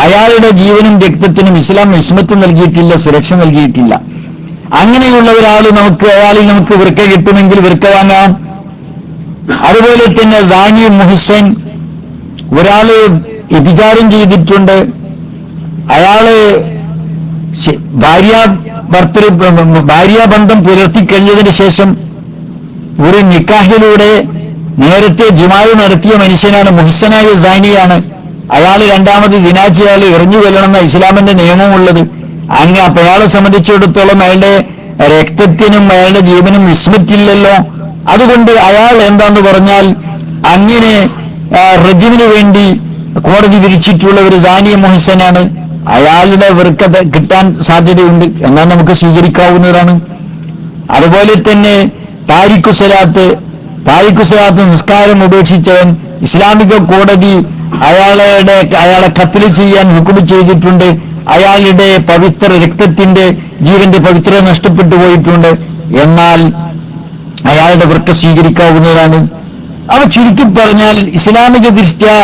അയാളുടെ ജീവനും രക്തത്തിനും ഇസ്ലാം ഇസ്മത്ത് നൽകിയിട്ടില്ല, സുരക്ഷ നൽകിയിട്ടില്ല. അങ്ങനെയുള്ള ഒരാൾ അയാളിൽ നമുക്ക് വൃക്ക കിട്ടുമെങ്കിൽ വൃക്ക വാങ്ങാം. അതുപോലെ തന്നെ സാനി മുഹ്സൻ, ഒരാള് വ്യഭിചാരം ചെയ്തിട്ടുണ്ട്, അയാള് ഭാര്യാബന്ധം പുലർത്തിക്കഴിഞ്ഞതിന് ശേഷം ഒരു നിക്കാഹിലൂടെ നേരത്തെ ജിമാഅ് നടത്തിയ മനുഷ്യനാണ്, മുഹ്സനായ സാനിയാണ്. അയാൾ രണ്ടാമത് സിനാ ചെയ്യാൻ എറിഞ്ഞു കൊല്ലണമെന്ന ഇസ്ലാമിന്റെ നിയമമുള്ളത്. അപ്പൊ അയാളെ സംബന്ധിച്ചിടത്തോളം അയാളുടെ രക്തത്തിനും അയാളുടെ ജീവനും ഇസ്മത്തില്ലല്ലോ. അതുകൊണ്ട് അയാൾ എന്താന്ന് പറഞ്ഞാൽ അങ്ങനെ റജിമിന് വേണ്ടി കോടതി വിരിച്ചിട്ടുള്ള ഒരു സാനിയ മുഹ്സനാണ്. അയാളുടെ വൃക്ക കിട്ടാൻ സാധ്യതയുണ്ട്, എന്നാൽ നമുക്ക് സ്വീകരിക്കാവുന്നതാണ്. അതുപോലെ തന്നെ താരിഖുസലാത്ത് നിസ്കാരം ഉപേക്ഷിച്ചവൻ ഇസ്ലാമിക കോടതി അയാളെ ഖത്ൽ ചെയ്യാൻ ഹുക്ം ചെയ്തിട്ടുണ്ട്. അയാളുടെ പവിത്ര രക്തത്തിന്റെ ജീവന്റെ പവിത്രത നഷ്ടപ്പെട്ടു പോയിട്ടുണ്ട്. എന്നാൽ അയാളുടെ വൃക്ക സ്വീകരിക്കാവുന്നതാണ്. അവ ചുരുക്കി പറഞ്ഞാൽ ഇസ്ലാമിക ദൃഷ്ട്യാ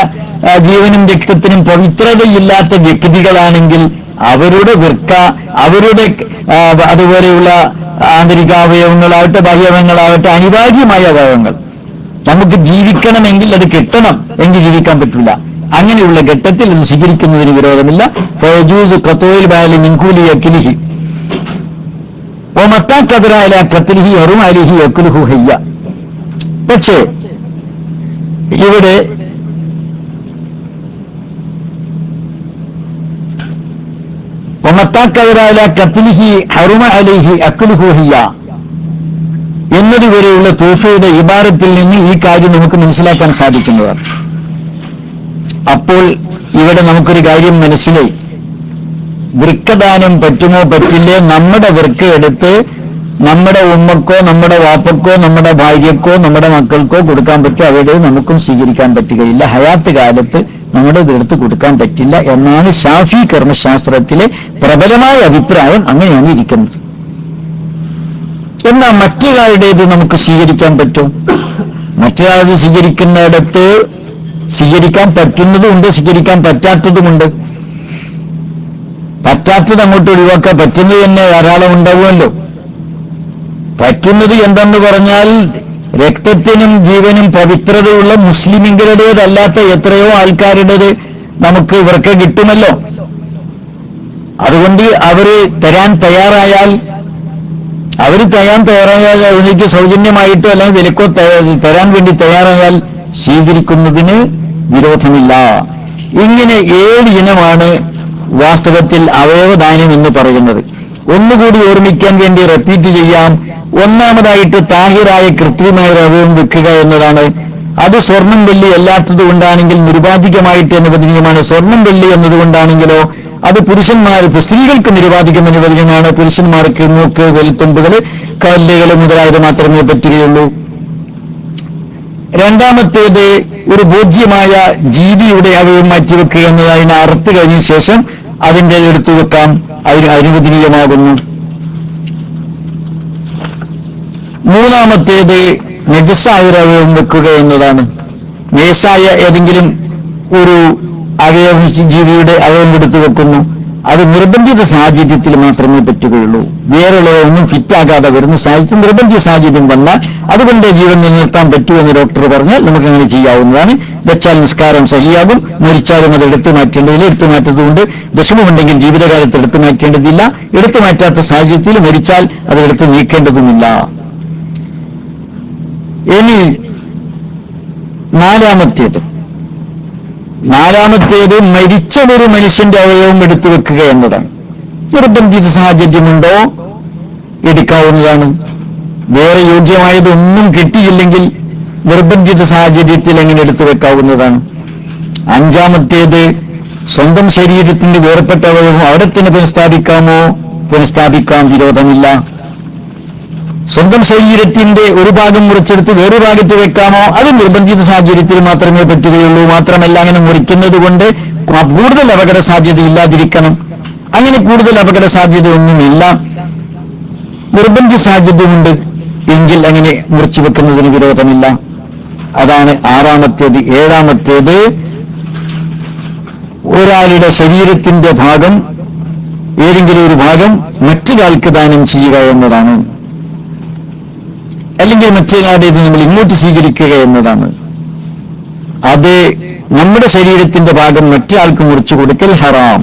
ജീവനും രക്തത്തിനും പവിത്രതയില്ലാത്ത വ്യക്തികളാണെങ്കിൽ അവരുടെ വൃക്ക, അവരുടെ അതുപോലെയുള്ള ആന്തരികാവയവങ്ങളാവട്ടെ ബാഹ്യാവയവങ്ങളാവട്ടെ അനിവാര്യമായ അവയവങ്ങൾ നമുക്ക് ജീവിക്കണമെങ്കിൽ അത് കിട്ടണം, എങ്കിൽ ജീവിക്കാൻ പറ്റില്ല. അങ്ങനെയുള്ള ഘട്ടത്തിൽ അത് സ്വീകരിക്കുന്നതിന് വിരോധമില്ല. ഫയജൂസ് ഖത്ഉൽ ബാലി മിൻ കുലി യക്ലിഹി വമത്താ ഖദറ അലാ ഖത്ലിഹി ഹറും അലൈഹി യക്ലുഹു ഹയ്യ. പക്ഷേ ഇവിടെ വമത്താ ഖദറ അലാ ഖത്ലിഹി ഹറും അലൈഹി യക്ലുഹു ഹയ്യ എന്നതുവരെയുള്ള തൂഫയുടെ ഇബാറത്തിൽ നിന്ന് ഈ കാര്യം നമുക്ക് മനസ്സിലാക്കാൻ സാധിക്കുന്നതാണ്. അപ്പോൾ ഇവിടെ നമുക്കൊരു കാര്യം മനസ്സിലായി. വൃക്കദാനം പറ്റുമോ പറ്റില്ലേ? നമ്മുടെ വൃക്ക എടുത്ത് നമ്മുടെ ഉമ്മക്കോ നമ്മുടെ വാപ്പക്കോ നമ്മുടെ ഭാര്യക്കോ നമ്മുടെ മക്കൾക്കോ കൊടുക്കാൻ പറ്റും, അവിടെ നമുക്കും സ്വീകരിക്കാൻ പറ്റുകയില്ല. ഹയാത്ത് കാലത്ത് നമ്മുടെ ഇതെടുത്ത് കൊടുക്കാൻ പറ്റില്ല എന്നാണ് ഷാഫി കർമ്മശാസ്ത്രത്തിലെ പ്രബലമായ അഭിപ്രായം. അങ്ങനെയാണ് ഇരിക്കുന്നത്. എന്നാൽ മറ്റൊരാളുടേത് നമുക്ക് സ്വീകരിക്കാൻ പറ്റും. മറ്റൊരാളത് സ്വീകരിക്കുന്നിടത്ത് സ്വീകരിക്കാൻ പറ്റുന്നതുമുണ്ട്, സ്വീകരിക്കാൻ പറ്റാത്തതുമുണ്ട്. പറ്റാത്തത് അങ്ങോട്ട് ഒഴിവാക്കാൻ, പറ്റുന്നത് തന്നെ ധാരാളം ഉണ്ടാവുമല്ലോ. പറ്റുന്നത് എന്തെന്ന് പറഞ്ഞാൽ രക്തത്തിനും ജീവനും പവിത്രതയുള്ള മുസ്ലിമുകളുടേതല്ലാത്ത എത്രയോ ആൾക്കാരുടേത് നമുക്ക് ഇവർക്ക് കിട്ടുമല്ലോ. അതുകൊണ്ട് അവര് തരാൻ തയ്യാറായാൽ അതിലേക്ക് സൗജന്യമായിട്ടോ അല്ലെങ്കിൽ വിലക്കോ തരാൻ വേണ്ടി തയ്യാറായാൽ സ്വീകരിക്കുന്നതിന് വിരോധമില്ല. ഇങ്ങനെ 7 ഇനമാണ് വാസ്തവത്തിൽ അവയവദാനം എന്ന് പറയുന്നത്. ഒന്നുകൂടി ഓർമ്മിക്കാൻ വേണ്ടി റിപ്പീറ്റ് ചെയ്യാം. ഒന്നാമതായിട്ട് താഹിറായ കൃത്രിമമായ അവയവം വെക്കുക എന്നതാണ്. അത് സ്വർണം വെള്ളി അല്ലാത്തത് കൊണ്ടാണെങ്കിൽ നിരുപാധികമായിട്ട് അനുവദനീയമാണ്. സ്വർണം വെള്ളി എന്നതുകൊണ്ടാണെങ്കിലോ അത് സ്ത്രീകൾക്ക് നിരുപാധികം അനുവദനീയമാണ്. പുരുഷന്മാർക്ക് മൂക്ക്, വെൽത്തുമ്പുകൾ, കല്ലുകൾ മുതലായത് മാത്രമേ പറ്റുകയുള്ളൂ. രണ്ടാമത്തേത് ഒരു ബോധ്യമായ ജീവിയുടെ അവയവം മാറ്റിവെക്കുക എന്നത് അതിനെ അറുത്ത് കഴിഞ്ഞ ശേഷം അതിൻ്റെ എടുത്തു വെക്കാം, അതിന് അനുവദനീയമാകുന്നു. മൂന്നാമത്തേത് നജസായ അവയവം വെക്കുക എന്നതാണ്. നജസായ ഏതെങ്കിലും ഒരു അവയവം ജീവിയുടെ അവയവം എടുത്തു വെക്കുന്നു, അത് നിർബന്ധിത സാഹചര്യത്തിൽ മാത്രമേ പറ്റുകയുള്ളൂ. വേറെയുള്ളതൊന്നും ഫിറ്റാകാതെ വരുന്ന സാഹചര്യം, നിർബന്ധിത സാഹചര്യം വന്നാൽ അതുകൊണ്ട് ജീവൻ നിലനിർത്താൻ പറ്റുമെന്ന് ഡോക്ടർ പറഞ്ഞാൽ നമുക്ക് അങ്ങനെ ചെയ്യാവുന്നതാണ്. വെച്ചാൽ നിസ്കാരം സഹിയാകും. മരിച്ചാലും അത് എടുത്തു മാറ്റേണ്ടതില്ല. എടുത്തു മാറ്റതുകൊണ്ട് വിഷമമുണ്ടെങ്കിൽ ജീവിതകാലത്ത് എടുത്തു മാറ്റേണ്ടതില്ല. എടുത്തു മാറ്റാത്ത സാഹചര്യത്തിൽ മരിച്ചാൽ അത് എടുത്തു നീക്കേണ്ടതുമില്ല. ഇനി നാലാമത്തേത് മരിച്ച ഒരു മനുഷ്യന്റെ അവയവം എടുത്തു വെക്കുക എന്നതാണ്. നിർബന്ധിത സാഹചര്യമുണ്ടോ എടുക്കാവുന്നതാണ്. വേറെ യോഗ്യമായതൊന്നും കിട്ടിയില്ലെങ്കിൽ നിർബന്ധിത സാഹചര്യത്തിൽ എങ്ങനെ എടുത്തു വെക്കാവുന്നതാണ്. അഞ്ചാമത്തേത് സ്വന്തം ശരീരത്തിന്റെ വേർപെട്ട അവയവം അവിടെ തന്നെ പുനഃസ്ഥാപിക്കാം, വിരോധമില്ല. സ്വന്തം ശരീരത്തിന്റെ ഒരു ഭാഗം മുറിച്ചെടുത്ത് വേറൊരു ഭാഗത്ത് വെക്കാമോ, അത് നിർബന്ധിത സാഹചര്യത്തിൽ മാത്രമേ പറ്റുകയുള്ളൂ. മാത്രമല്ല അങ്ങനെ മുറിക്കുന്നത് കൊണ്ട് കൂടുതൽ അപകട സാധ്യത ഇല്ലാതിരിക്കണം. അങ്ങനെ കൂടുതൽ അപകട സാധ്യത ഒന്നുമില്ല, നിർബന്ധിത സാഹചര്യമുണ്ട് എങ്കിൽ അങ്ങനെ മുറിച്ചു വെക്കുന്നതിന് വിരോധമില്ല. അതാണ് ആറാമത്തേത്. ഏഴാമത്തേത് ഒരാളുടെ ശരീരത്തിന്റെ ഭാഗം, ഏതെങ്കിലും ഒരു ഭാഗം മറ്റൊരാൾക്ക് ദാനം ചെയ്യുക എന്നതാണ്. അല്ലെങ്കിൽ മറ്റൊരാളുടേത് നമ്മൾ ഇങ്ങോട്ട് സ്വീകരിക്കുക എന്നതാണ്. അത് നമ്മുടെ ശരീരത്തിന്റെ ഭാഗം മറ്റൊരാൾക്ക് മുറിച്ചു കൊടുക്കൽ ഹറാം.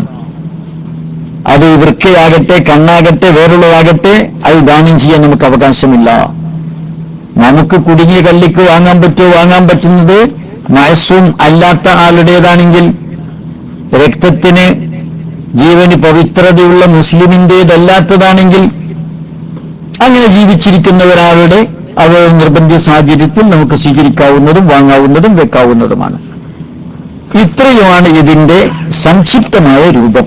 അത് വൃക്കയാകട്ടെ, കണ്ണാകട്ടെ, വേറുള്ളതാകട്ടെ, അത് ദാനം ചെയ്യാൻ നമുക്ക് അവകാശമില്ല. നമുക്ക് കുടുങ്ങിയ കല്ലിക്ക് വാങ്ങാൻ പറ്റുന്നത് മഅസൂം അല്ലാത്ത ആളുടേതാണെങ്കിൽ, രക്തത്തിന് ജീവന് പവിത്രതയുള്ള മുസ്ലിമിന്റേതല്ലാത്തതാണെങ്കിൽ, അങ്ങനെ ജീവിച്ചിരിക്കുന്ന ഒരാളുടെ അവയവം നിർബന്ധിത സാഹചര്യത്തിൽ നമുക്ക് സ്വീകരിക്കാവുന്നതും വാങ്ങാവുന്നതും വെക്കാവുന്നതുമാണ്. ഇത്രയുമാണ് ഇതിന്റെ സംക്ഷിപ്തമായ രൂപം.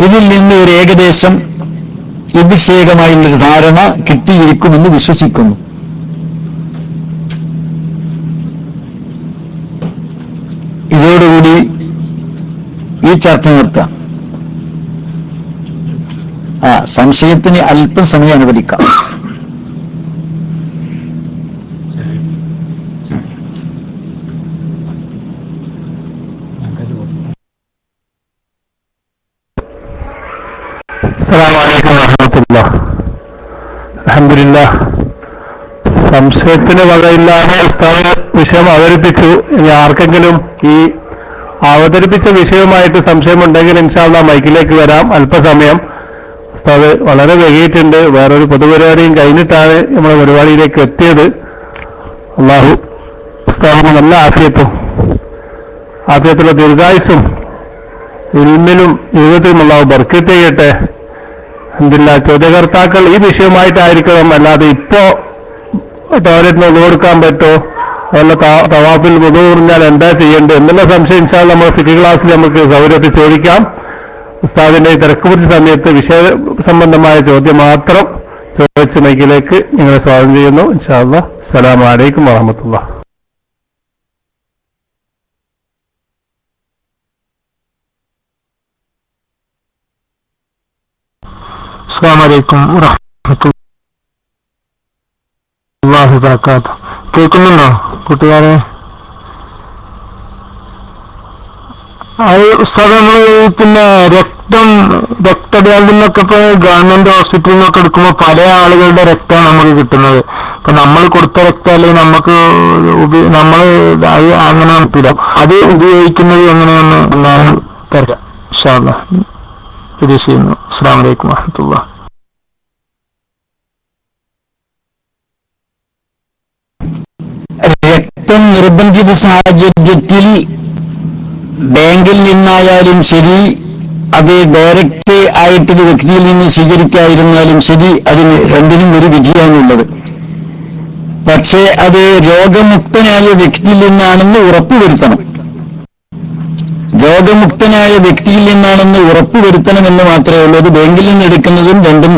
ഇതിൽ നിന്ന് ഒരു ഏകദേശം അഭിഷേകമായുള്ളൊരു ധാരണ കിട്ടിയിരിക്കുമെന്ന് വിശ്വസിക്കുന്നു. ഇതോടുകൂടി ഈ ചർച്ച നിർത്താം. സംശയത്തിന് അല്പം സമയം അനുവദിക്കാം. അസ്സലാമു അലൈക്കും വറഹ്മത്തുള്ളാഹി. അൽഹംദുലില്ലാഹ്. സംശയത്തിന് വകയില്ലാതെ ഉസ്താദ് വിഷയം അവതരിപ്പിച്ചു. ഇനി ആർക്കെങ്കിലും ഈ അവതരിപ്പിച്ച വിഷയവുമായിട്ട് സംശയമുണ്ടെങ്കിൽ ഇൻഷാ അല്ലാഹ് മൈക്കിലേക്ക് വരാം. അല്പസമയം. ഉസ്താദ് വളരെ വൈകിയിട്ടുണ്ട്. വേറൊരു പൊതുപരിപാടിയും കഴിഞ്ഞിട്ടാണ് നമ്മുടെ പരിപാടിയിലേക്ക് എത്തിയത്. അല്ലാഹു ഉസ്താദിന് നല്ല ആഫിയത്തുള്ള ദീർഘായുസ്സും ഇൽമിലും ജീവിതത്തിലും അല്ലാഹു ബർക്കത്ത് ചെയ്യട്ടെ. അൽഹംദുലില്ലാഹ്. ചോദ്യകർത്താക്കൾ ഈ വിഷയമായിട്ടായിരിക്കണം, അല്ലാതെ ഇപ്പോ ടോയ്ലറ്റിന് ഒന്നു കൊടുക്കാൻ പറ്റുമോ, വല്ല തവാഫിൽ വുദു പറഞ്ഞാൽ എന്താ ചെയ്യേണ്ടത് എന്നുള്ള സംശയം ഇൻഷാ അല്ലാഹ് നമ്മൾ ഫിഖ് ക്ലാസ്സിൽ നമുക്ക് സൗകര്യത്തിൽ ചോദിക്കാം. ഉസ്താദിന്റെ തിരക്ക് പിടിച്ച സമയത്ത് വിഷയ സംബന്ധമായ ചോദ്യം മാത്രം ചോദിച്ച് മൈക്കിലേക്ക് നിങ്ങളെ സ്വാഗതം ചെയ്യുന്നു. ഇൻഷാ അല്ലാഹ്. അസ്സലാമു അലൈക്കും വറഹ്മത്തുള്ളാഹി. അസ്സലാമു അലൈക്കും വറഹ്മത്തുള്ളാഹി വബറകാതുഹു. കേൾക്കുന്നുണ്ടോ കൂട്ടുകാരെ? അത് ഉസ്താദ്, നമ്മൾ പിന്നെ രക്തബാങ്കിൽ നിന്നൊക്കെ ഇപ്പൊ ഗവൺമെന്റ് ഹോസ്പിറ്റലിൽ നിന്നൊക്കെ എടുക്കുമ്പോൾ പല ആളുകളുടെ രക്തമാണ് നമുക്ക് കിട്ടുന്നത്. ഇപ്പൊ നമ്മൾ കൊടുത്ത രക്തം അല്ലെങ്കിൽ നമ്മൾ അങ്ങനെ കിട്ടില്ല. അത് ഉപയോഗിക്കുന്നത് എങ്ങനെയെന്ന് ഞാൻ തരാം ഇൻഷാ അല്ലാഹ്. പ്രതീക്ഷിക്കുന്നു. അസ്സലാമു അലൈക്കും വറഹ്മത്തുള്ളാഹി. രക്തം നിർബന്ധിത സാഹചര്യത്തിൽ ബാങ്കിൽ നിന്നായാലും ശരി, അത് ഡയറക്റ്റ് ആയിട്ടൊരു വ്യക്തിയിൽ നിന്ന് സ്വീകരിക്കാതിരുന്നാലും ശരി, അതിന് രണ്ടിനും ഒരു വിധിയാണുള്ളത്. പക്ഷേ അത് രോഗമുക്തനായ വ്യക്തിയിൽ നിന്നാണെന്ന് ഉറപ്പുവരുത്തണം. രോഗമുക്തനായ വ്യക്തിയിൽ നിന്നാണെന്ന് ഉറപ്പുവരുത്തണമെന്ന് മാത്രമേ ഉള്ളൂ. അത് ബാങ്കിൽ നിന്ന് എടുക്കുന്നതും രണ്ടും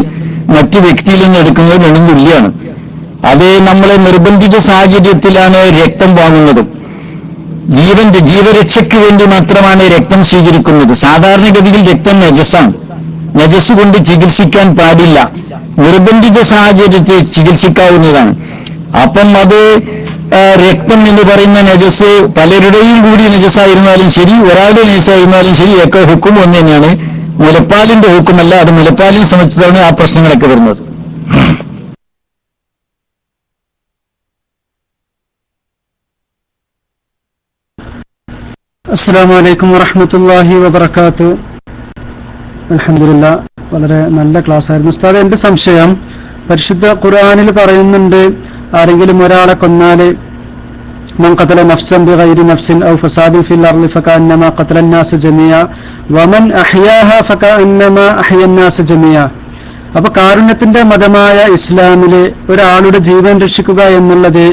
മറ്റു വ്യക്തിയിൽ നിന്ന് എടുക്കുന്നതും രണ്ടും തുല്യമാണ്. അത് നമ്മളെ നിർബന്ധിത സാഹചര്യത്തിലാണ് രക്തം വാങ്ങുന്നതും. ജീവരക്ഷയ്ക്ക് വേണ്ടി മാത്രമാണ് രക്തം സ്വീകരിക്കുന്നത്. സാധാരണഗതിയിൽ രക്തം നജസാണ്. നജസ് കൊണ്ട് ചികിത്സിക്കാൻ പാടില്ല. നിർബന്ധിത സാഹചര്യത്തിൽ ചികിത്സിക്കാവുന്നതാണ്. അപ്പം അത് രക്തം എന്ന് പറയുന്ന നജസ് പലരുടെയും കൂടി നജസായിരുന്നാലും ശരി, ഒരാളുടെ നജസായിരുന്നാലും ശരി, ഒക്കെ ഹുക്കും ഒന്ന് തന്നെയാണ്. മുലപ്പാലിന്റെ ഹുക്കുമല്ല. അത് മുലപ്പാലിനെ സംബന്ധിച്ചാണ് ആ പ്രശ്നങ്ങളൊക്കെ വരുന്നത്. അസ്സലാമു അലൈക്കും വറഹ്മത്തുള്ളാഹി വബറകാതുഹു. അൽഹംദുലില്ലാഹ്. വളരെ നല്ല ക്ലാസ് ആയിരുന്നു ഉസ്താദ്. എന്റെ സംശയം, പരിശുദ്ധ ഖുർആനിൽ പറയുന്നുണ്ട്, ആരെങ്കിലും ഒരാളെ കൊന്നാല് മൻ ഖതല നഫ്സൻ ബിഗൈരി നഫ്സിൻ ഔ ഫസാദിൻ ഫിൽ അർളി ഫകഅന്നമാ ഖതല അന്നാസ ജമീഅ വമൻ അഹ്യാഹാ ഫകഅന്നമാ അഹ്യ അന്നാസ ജമീഅ. അപ്പൊ കാരുണ്യത്തിന്റെ മതമായ ഇസ്ലാമില് ഒരാളുടെ ജീവൻ രക്ഷിക്കുക എന്നുള്ളത്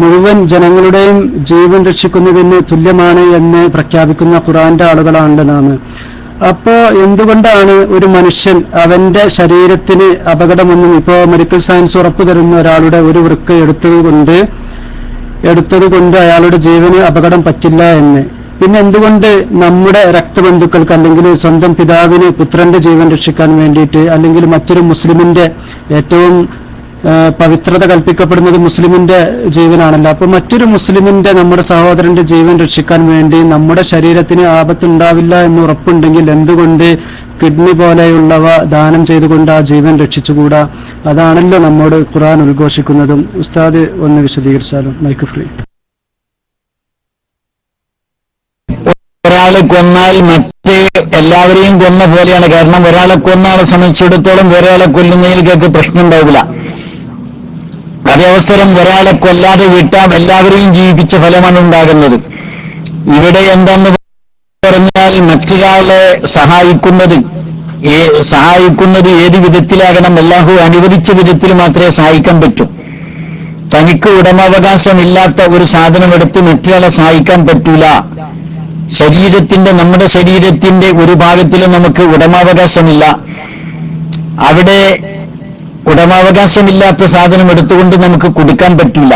മുഴുവൻ ജനങ്ങളുടെയും ജീവൻ രക്ഷിക്കുന്നതിന് തുല്യമാണ് എന്ന് പ്രഖ്യാപിക്കുന്ന ഖുർആന്റെ ആളുകളാണല്ലോ നാം. അപ്പോ എന്തുകൊണ്ടാണ് ഒരു മനുഷ്യൻ അവന്റെ ശരീരത്തിന് അപകടമൊന്നും, ഇപ്പോ മെഡിക്കൽ സയൻസ് ഉറപ്പു തരുന്ന ഒരാളുടെ ഒരു വൃക്ക എടുത്തതുകൊണ്ട് അയാളുടെ ജീവന് അപകടം പറ്റില്ല എന്ന്, പിന്നെ എന്തുകൊണ്ട് നമ്മുടെ രക്തബന്ധുക്കൾക്ക് അല്ലെങ്കിൽ സ്വന്തം പിതാവിന് പുത്രന്റെ ജീവൻ രക്ഷിക്കാൻ വേണ്ടിയിട്ട്, അല്ലെങ്കിൽ മറ്റൊരു മുസ്ലിമിന്റെ ഏറ്റവും പവിത്രത കൽപ്പിക്കപ്പെടുന്നത് മുസ്ലിമിന്റെ ജീവനാണല്ലോ, അപ്പൊ മറ്റൊരു മുസ്ലിമിന്റെ, നമ്മുടെ സഹോദരന്റെ ജീവൻ രക്ഷിക്കാൻ വേണ്ടി നമ്മുടെ ശരീരത്തിന് ആപത്തുണ്ടാവില്ല എന്ന് ഉറപ്പുണ്ടെങ്കിൽ എന്തുകൊണ്ട് കിഡ്നി പോലെയുള്ളവ ദാനം ചെയ്തുകൊണ്ട് ആ ജീവൻ രക്ഷിച്ചുകൂടാ? അതാണല്ലോ നമ്മോട് ഖുർആൻ ഉദ്ഘോഷിക്കുന്നതും. ഉസ്താദ് ഒന്ന് വിശദീകരിച്ചാലും. Mic free. ഒരാളെ കൊന്നാൽ മറ്റേ എല്ലാവരെയും കൊന്ന പോലെയാണ്. കാരണം ഒരാളെ കൊന്ന ആളെ സംബന്ധിച്ചിടത്തോളം ഒരാളെ കൊല്ലുന്നതിലേക്ക് പ്രശ്നം ഉണ്ടാവില്ല. അതേ അവസരം ഒരാളെ കൊല്ലാതെ വിട്ടാൽ എല്ലാവരെയും ജീവിപ്പിച്ച ഫലമാണ് ഉണ്ടാകുന്നത്. ഇവിടെ എന്താന്ന് പറഞ്ഞാൽ മറ്റൊരാളെ സഹായിക്കുന്നത് ഏത് വിധത്തിലാകണം? അല്ലാഹു അനുവദിച്ച വിധത്തിൽ മാത്രമേ സഹായിക്കാൻ പറ്റൂ. തനിക്ക് ഉടമാവകാശമില്ലാത്ത ഒരു സാധനം എടുത്ത് മറ്റൊരാളെ സഹായിക്കാൻ പറ്റൂല. നമ്മുടെ ശരീരത്തിന്റെ ഒരു ഭാഗത്തിലും നമുക്ക് ഉടമാവകാശമില്ല. അവിടെ ഉടമാവകാശമില്ലാത്ത സാധനം എടുത്തുകൊണ്ട് നമുക്ക് കൊടുക്കാൻ പറ്റില്ല.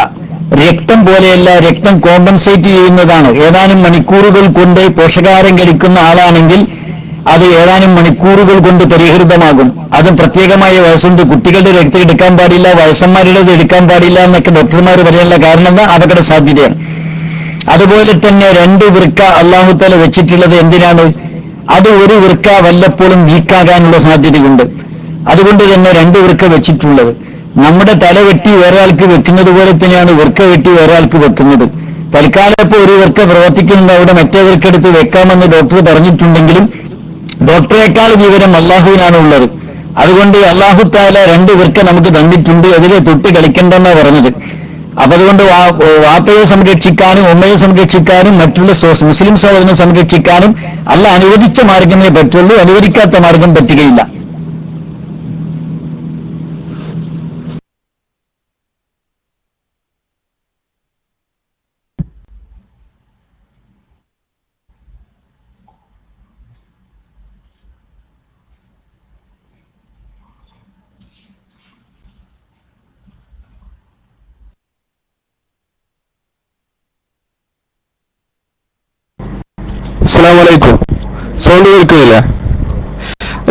രക്തം പോലെയല്ല, രക്തം കോമ്പൻസേറ്റ് ചെയ്യുന്നതാണ്. ഏതാനും മണിക്കൂറുകൾ കൊണ്ട് പോഷകാഹാരം കഴിക്കുന്ന ആളാണെങ്കിൽ അത് ഏതാനും മണിക്കൂറുകൾ കൊണ്ട് പരിഹൃതമാകും. അതും പ്രത്യേകമായ വയസ്സുണ്ട്. കുട്ടികളുടെ രക്തം എടുക്കാൻ പാടില്ല, വയസ്സന്മാരുടേത് എടുക്കാൻ പാടില്ല എന്നൊക്കെ ഡോക്ടർമാർ പറയാനുള്ള കാരണം എന്താ? അപകട സാധ്യതയാണ്. അതുപോലെ തന്നെ 2 വൃക്ക അല്ലാഹുതആല വെച്ചിട്ടുള്ളത് എന്തിനാണ്? അത് ഒരു വൃക്ക വല്ലപ്പോഴും വീക്കാകാനുള്ള സാധ്യതയുണ്ട്. അതുകൊണ്ട് തന്നെ 2 വൃക്ക വെച്ചിട്ടുള്ളത്. നമ്മുടെ തല വെട്ടി വേറെ ആൾക്ക് വെക്കുന്നത് പോലെ തന്നെയാണ് വൃക്ക വെട്ടി വേറെ ആൾക്ക് വെക്കുന്നത്. തൽക്കാലം ഇപ്പോൾ ഒരു വൃക്ക പ്രവർത്തിക്കുന്നുണ്ട്, അവിടെ മറ്റേ വൃക്ക എടുത്ത് വെക്കാമെന്ന് ഡോക്ടർ പറഞ്ഞിട്ടുണ്ടെങ്കിലും ഡോക്ടറേക്കാൾ വിവരം അള്ളാഹുവിനാണ് ഉള്ളത്. അതുകൊണ്ട് അല്ലാഹു തആല 2 വൃക്ക നമുക്ക് തന്നിട്ടുണ്ട്, അതിലെ തൊട്ട് കളിക്കണ്ടെന്നാണ് പറഞ്ഞത്. അപ്പൊ അതുകൊണ്ട് വാപ്പയെ സംരക്ഷിക്കാനും ഉമ്മയെ സംരക്ഷിക്കാനും മറ്റുള്ള മുസ്ലിം സഹോദരനെ സംരക്ഷിക്കാനും അള്ളാഹ് അനുവദിച്ച മാർഗമേ പറ്റുള്ളൂ, അനുവദിക്കാത്ത മാർഗം പറ്റുകയില്ല. അസ്സലാമലൈക്കും. സൗണ്ട് കേൾക്കുന്നില്ല?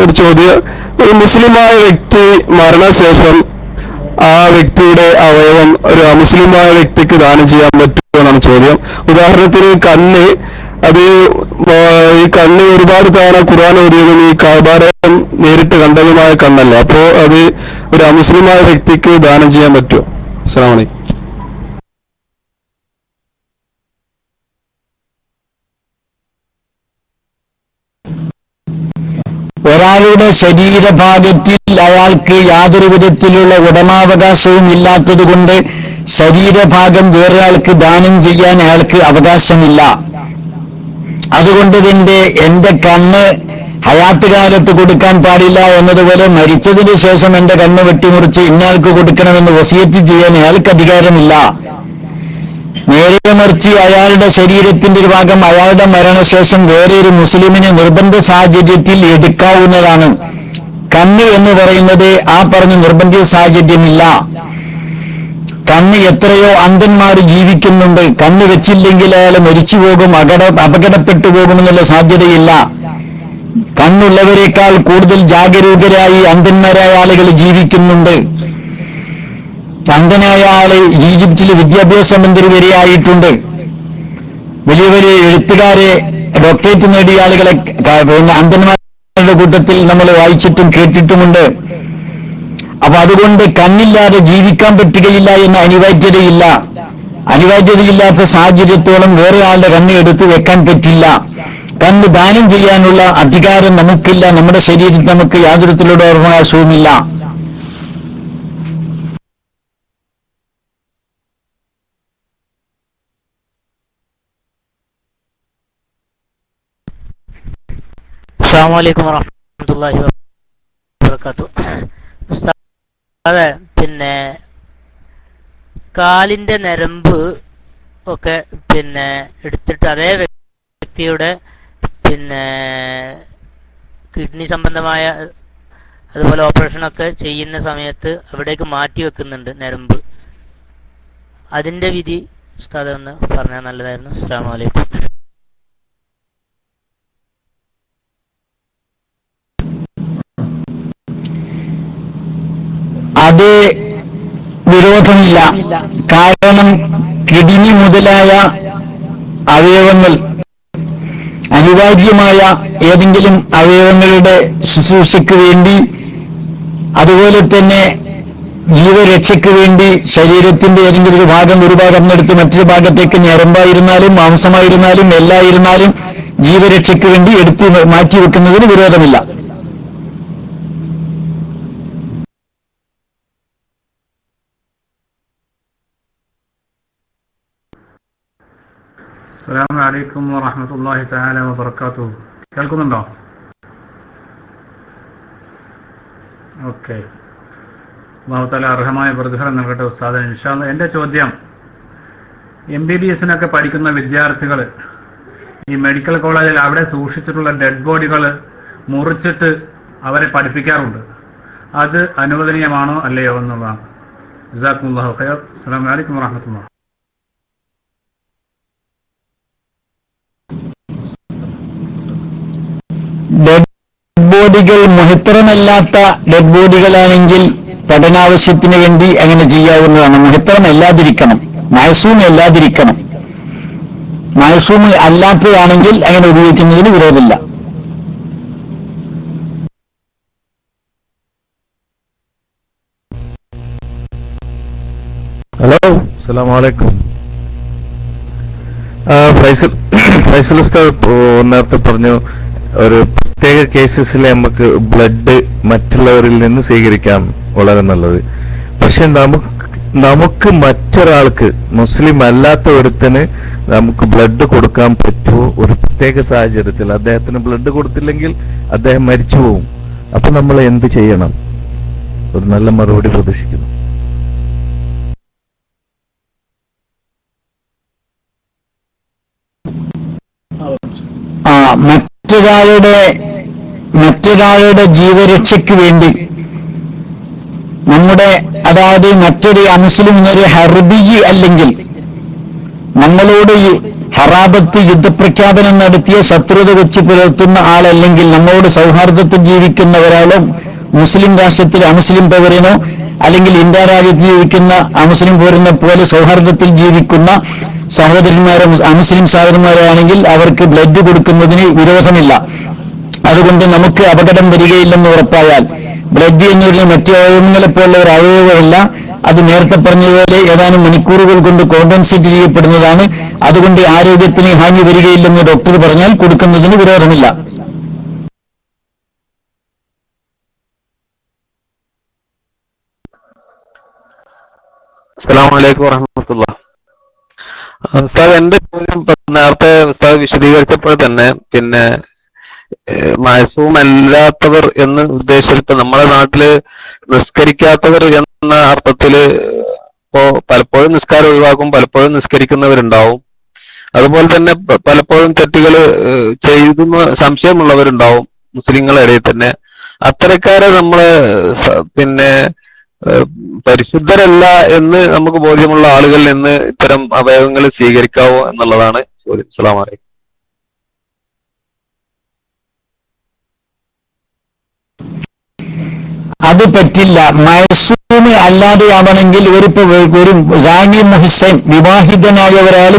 ഒരു ചോദ്യം. ഒരു മുസ്ലിമായ വ്യക്തി മരണശേഷം ആ വ്യക്തിയുടെ അവയവം ഒരു അമുസ്ലിമായ വ്യക്തിക്ക് ദാനം ചെയ്യാൻ പറ്റുമോ എന്നാണ് ചോദ്യം. ഉദാഹരണത്തിന് കണ്ണ്, അത് ഈ കണ്ണ് ഒരുപാട് തവണ ഖുർആൻ ഓതിയതും ഈ കഅബാലയം നേരിട്ട് കണ്ടതുമായ കണ്ണല്ല. അപ്പോ അത് ഒരു അമുസ്ലിമായ വ്യക്തിക്ക് ദാനം ചെയ്യാൻ പറ്റുമോ? അസ്സലാമലൈക്കും. ഒരാളുടെ ശരീരഭാഗത്തിൽ അയാൾക്ക് യാതൊരു വിധത്തിലുള്ള ഉടമാവകാശവും ഇല്ലാത്തതുകൊണ്ട് ശരീരഭാഗം വേറൊരാൾക്ക് ദാനം ചെയ്യാൻ അയാൾക്ക് അവകാശമില്ല. അതുകൊണ്ട് തന്നെ എന്റെ കണ്ണ് ഹയാത്ത് കാലത്ത് കൊടുക്കാൻ പാടില്ല എന്നതുപോലെ മരിച്ചതിന് ശേഷം എന്റെ കണ്ണ് വെട്ടിമുറിച്ച് ഇന്നയാൾക്ക് കൊടുക്കണമെന്ന് വസിയത്ത് ചെയ്യാൻ അയാൾക്ക് അധികാരമില്ല. നേരെ മറിച്ച് അയാളുടെ ശരീരത്തിന്റെ ഒരു ഭാഗം അയാളുടെ മരണശേഷം വേറെ ഒരു മുസ്ലിമിന് നിർബന്ധ സാഹചര്യത്തിൽ എടുക്കാവുന്നതാണ്. കണ്ണ് എന്ന് പറയുന്നത് ആ പറഞ്ഞ നിർബന്ധിത സാഹചര്യമില്ല. കണ്ണ് എത്രയോ അന്ധന്മാർ ജീവിക്കുന്നുണ്ട്. കണ്ണ് വെച്ചില്ലെങ്കിൽ അയാൾ മരിച്ചു പോകും, അപകടപ്പെട്ടു പോകുമെന്നുള്ള സാധ്യതയില്ല. കണ്ണുള്ളവരെക്കാൾ കൂടുതൽ ജാഗരൂകരായി അന്ധന്മാരായ ആളുകൾ ജീവിക്കുന്നുണ്ട്. അന്ധനായ ആള് ഈജിപ്തിൽ വിദ്യാഭ്യാസ മന്ത്രി വരെ ആയിട്ടുണ്ട്. വലിയ വലിയ എഴുത്തുകാരെ, ഡോക്ടറേറ്റ് നേടിയ ആളുകളെ അന്ധന്മാരുടെ കൂട്ടത്തിൽ നമ്മൾ വായിച്ചിട്ടും കേട്ടിട്ടുമുണ്ട്. അപ്പൊ അതുകൊണ്ട് കണ്ണില്ലാതെ ജീവിക്കാൻ പറ്റുകയില്ല എന്ന അനിവാര്യതയില്ല. അനിവാര്യതയില്ലാത്ത സാഹചര്യത്തോളം വേറെ ആളുടെ കണ്ണ് എടുത്തു വെക്കാൻ പറ്റില്ല. കണ്ണ് ദാനം ചെയ്യാനുള്ള അധികാരം നമുക്കില്ല. നമ്മുടെ ശരീരത്തിൽ നമുക്ക് യാതൊരു തരത്തിലുള്ള അവകാശവുമില്ല. അസ്സലാമു അലൈക്കും വറഹ്മത്തുള്ളാഹി വബറകാതുഹു. ഉസ്താദേ, പിന്നെ കാലിന്റെ നരമ്പ് ഒക്കെ എടുത്തിട്ട് അതേ വ്യക്തിയുടെ കിഡ്നി സംബന്ധമായ അതുപോലെ ഓപ്പറേഷനൊക്കെ ചെയ്യുന്ന സമയത്ത് അവിടേക്ക് മാറ്റി വെക്കുന്നുണ്ട് നരമ്പ്. അതിന്റെ വിധി ഉസ്താദ് ഒന്ന് പറഞ്ഞാൽ നല്ലതായിരുന്നു. അസ്സലാമു അലൈക്കും. അത് വിരോധമില്ല. കാരണം കിഡ്നി മുതലായ അവയവങ്ങൾ അനിവാര്യമായ ഏതെങ്കിലും അവയവങ്ങളുടെ ശുശ്രൂഷയ്ക്ക് വേണ്ടി, അതുപോലെ തന്നെ ജീവരക്ഷയ്ക്ക് വേണ്ടി ശരീരത്തിന്റെ ഏതെങ്കിലും ഒരു ഭാഗം എടുത്ത് മറ്റൊരു ഭാഗത്തേക്ക് ഞരമ്പായിരുന്നാലും മാംസമായിരുന്നാലും എല്ലായിരുന്നാലും ജീവരക്ഷയ്ക്ക് വേണ്ടി എടുത്ത് മാറ്റിവെക്കുന്നതിന് വിരോധമില്ല. അസ്സലാമു അലൈക്കും വറഹ്മത്തുള്ളാഹി തആല വബറകാതുഹു. കേൾക്കുന്നുണ്ടോ? ഓക്കെ. അല്ലാഹു തആല അർഹമായ പ്രതിഫലം നൽകട്ടെ ഉസ്താദേ. ഇൻഷാ അല്ലാഹ്. എൻ്റെ ചോദ്യം, MBBS പഠിക്കുന്ന വിദ്യാർത്ഥികൾ ഈ മെഡിക്കൽ കോളേജിൽ അവിടെ സൂക്ഷിച്ചിട്ടുള്ള ഡെഡ് ബോഡികൾ മുറിച്ചിട്ട് അവരെ പഠിപ്പിക്കാറുണ്ട്. അത് അനുവദനീയമാണോ അല്ലയോ എന്നുള്ളതാണ്. ജസാക്കുമുല്ലാഹു ഖൈർ. അസ്സലാമു അലൈക്കും വറഹ്മത്തുള്ളാഹി. ഡെഡ് ബോഡികൾ മുഹത്തറമല്ലാത്ത ഡെഡ് ബോഡികളാണെങ്കിൽ പഠനാവശ്യത്തിന് വേണ്ടി അങ്ങനെ ചെയ്യാവുന്നതാണ്. മുഹത്തറം അല്ലാതിരിക്കണം, മഅസൂം അല്ലാതിരിക്കണം. മഅസൂം അല്ലാത്തതാണെങ്കിൽ അങ്ങനെ ഉപയോഗിക്കുന്നതിന് വിരോധമില്ല. ഹലോ, അസ്സലാമു അലൈക്കും. ഫൈസൽ ഉസ്താദ് നേരത്തെ പറഞ്ഞു ഒരു പ്രത്യേക കേസസിൽ നമുക്ക് ബ്ലഡ് മറ്റുള്ളവരിൽ നിന്ന് സ്വീകരിക്കാം, വളരെ നല്ലത്. പക്ഷെ നമുക്ക് മറ്റൊരാൾക്ക്, മുസ്ലിം അല്ലാത്ത ഒരുത്തന് നമുക്ക് ബ്ലഡ് കൊടുക്കാൻ പറ്റുമോ? ഒരു പ്രത്യേക സാഹചര്യത്തിൽ അദ്ദേഹത്തിന് ബ്ലഡ് കൊടുത്തില്ലെങ്കിൽ അദ്ദേഹം മരിച്ചു പോകും. അപ്പൊ നമ്മൾ എന്ത് ചെയ്യണം? ഒരു നല്ല മറുപടി പ്രതീക്ഷിക്കുന്നു. മറ്റൊരാളുടെ ജീവരക്ഷയ്ക്ക് വേണ്ടി നമ്മുടെ, അതായത് മറ്റൊരു അമുസ്ലിം ഒരു ഹർബി അല്ലെങ്കിൽ നമ്മളോട് ഹറാബത്ത് യുദ്ധപ്രഖ്യാപനം നടത്തിയ ശത്രുത വെച്ച് പുലർത്തുന്ന ആളല്ലെങ്കിൽ നമ്മളോട് സൗഹാർദ്ദത്തിൽ ജീവിക്കുന്ന ഒരാളോ മുസ്ലിം രാഷ്ട്രത്തിൽ അമുസ്ലിം പൗരനോ അല്ലെങ്കിൽ ഇന്ത്യ രാജ്യത്ത് ജീവിക്കുന്ന അമുസ്ലിം പൗരനെ പോലെ സൗഹാർദ്ദത്തിൽ ജീവിക്കുന്ന സഹോദരന്മാരോ അമുസ്ലിം സഹോദരന്മാരാണെങ്കിൽ അവർക്ക് ബ്ലഡ് കൊടുക്കുന്നതിന് വിരോധമില്ല. അതുകൊണ്ട് നമുക്ക് അപകടം വരികയില്ലെന്ന് ഉറപ്പായാൽ ബ്ലഡ് എന്ന് പറയുന്നത് മറ്റു അവയവങ്ങളെ പോലുള്ള ഒരു അവയവമല്ല. അത് നേരത്തെ പറഞ്ഞതുപോലെ ഏതാനും മണിക്കൂറുകൾ കൊണ്ട് കോമ്പൻസേറ്റ് ചെയ്യപ്പെടുന്നതാണ്. അതുകൊണ്ട് ആരോഗ്യത്തിന് ഹാനി വരികയില്ലെന്ന് ഡോക്ടർ പറഞ്ഞാൽ കൊടുക്കുന്നതിന് വിരോധമില്ല. അസ്സലാമു അലൈക്കും വറഹ്മത്തുള്ളാഹി. ഉസ്താദ്, എന്റെ ചോദ്യം നേരത്തെ ഉസ്താദ് വിശദീകരിച്ചപ്പോൾ തന്നെ പിന്നെ മഅസൂം അല്ലാത്തവർ എന്ന് ഉദ്ദേശിച്ചിട്ട് നമ്മുടെ നാട്ടില് നിസ്കരിക്കാത്തവർ എന്ന അർത്ഥത്തില് ഇപ്പോ പലപ്പോഴും നിസ്കാരം ഒഴിവാക്കും, പലപ്പോഴും നിസ്കരിക്കുന്നവരുണ്ടാവും. അതുപോലെ തന്നെ പലപ്പോഴും തെറ്റുകൾ ചെയ്യുന്ന സംശയമുള്ളവരുണ്ടാവും മുസ്ലിങ്ങളുടെ ഇടയിൽ തന്നെ. അത്തരക്കാരെ നമ്മള് പിന്നെ പരിശുദ്ധരല്ല എന്ന് നമുക്ക് ബോധ്യമുള്ള ആളുകളിൽ നിന്ന് ഇത്തരം അവയവങ്ങൾ സ്വീകരിക്കാവോ എന്നുള്ളതാണ് ചോദ്യം. അസ്സലാമു അലൈക്കും. അത് പറ്റില്ല. മഅസൂമ് അല്ലാതെയാവണമെങ്കിൽ ഒരു സാനി മുഹ്സൻ വിവാഹിതനായ ഒരാൾ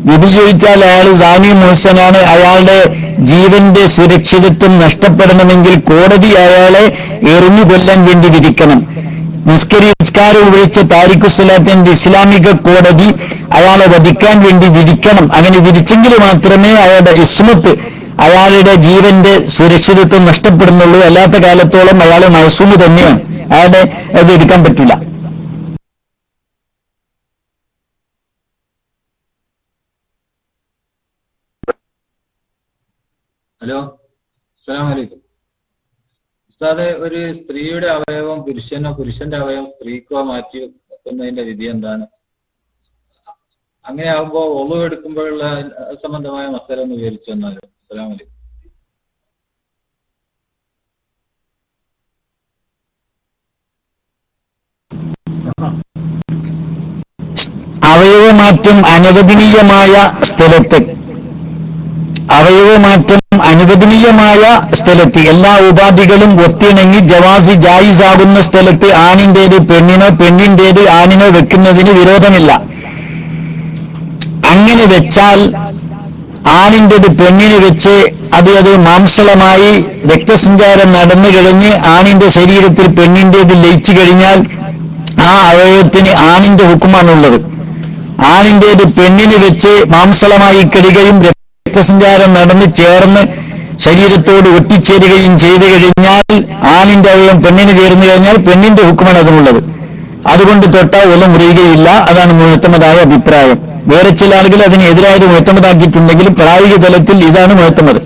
വ്യഭിചരിച്ചാൽ അയാൾ സാനി മുഹ്സനാണ്. അയാളുടെ ജീവന്റെ സുരക്ഷിതത്വം നഷ്ടപ്പെടണമെങ്കിൽ കോടതി അയാളെ എറിഞ്ഞു കൊല്ലാൻ വേണ്ടി വിധിക്കണം. നിസ്കാരം ഉപയോഗിച്ച താരിഖുസ്സലാത്തിന്റെ ഇസ്ലാമിക കോടതി അയാളെ വധിക്കാൻ വേണ്ടി വിധിക്കണം. അങ്ങനെ വിധിച്ചെങ്കിൽ മാത്രമേ അയാളുടെ ഇസ്മത്ത്, അയാളുടെ ജീവന്റെ സുരക്ഷിതത്വം നഷ്ടപ്പെടുന്നുള്ളൂ. അല്ലാത്ത കാലത്തോളം അയാൾ മഅസൂമ് തന്നെയാണ്. അയാളുടെ അത് എടുക്കാൻ പറ്റില്ല. ഹലോ, അസ്സലാമു അലൈക്കും. ഉസ്താദെ, ഒരു സ്ത്രീയുടെ അവയവം പുരുഷനോ പുരുഷന്റെ അവയവം സ്ത്രീക്കോ മാറ്റി വെക്കുന്നതിന്റെ വിധി എന്താണ്? അങ്ങനെ ആകുമ്പോ ഒളു എടുക്കുമ്പോഴുള്ള സംബന്ധമായ മസാല ഒന്ന് വിവരിച്ചു തന്നാലോ. അസ്സലാമു അലൈക്കും. അവയവമാറ്റം അനുവദനീയമായ സ്ഥലത്ത് എല്ലാ ഉപാധികളും ഒത്തിണങ്ങി ജായിസാകുന്ന സ്ഥലത്ത് ആണിന്റേത് പെണ്ണിനോ പെണ്ണിന്റേത് ആണിനോ വെക്കുന്നതിന് വിരോധമില്ല. അങ്ങനെ വെച്ചാൽ ആണിന്റേത് പെണ്ണിന് വെച്ച് അത് മാംസളമായി രക്തസഞ്ചാരം നടന്നു കഴിഞ്ഞ് ആണിന്റെ ശരീരത്തിൽ പെണ്ണിന്റേത് ലയിച്ചു കഴിഞ്ഞാൽ ആ അവയവത്തിന് ആണിന്റെ ഹുക്കുമാണുള്ളത്. ആണിന്റേത് പെണ്ണിന് വെച്ച് മാംസളമായി കഴിയുകയും രക്തസഞ്ചാരം നടന്ന് ചേർന്ന് ശരീരത്തോട് ഒട്ടിച്ചേരുകയും ചെയ്തു കഴിഞ്ഞാൽ ആണിന്റെ അവയവം പെണ്ണിന് ചേർന്ന് കഴിഞ്ഞാൽ പെണ്ണിന്റെ ഹുക്കുമാണ് അതിനുള്ളത്. അതുകൊണ്ട് തൊട്ടാൽ ഒന്നും മുറിയുകയില്ല. അതാണ് മുഹത്തമതായ അഭിപ്രായം. വേറെ ചില ആളുകൾ അതിനെതിരായത് മുഹത്തമതാക്കിയിട്ടുണ്ടെങ്കിലും പ്രായോഗിക തലത്തിൽ ഇതാണ് മുഹത്തമത്.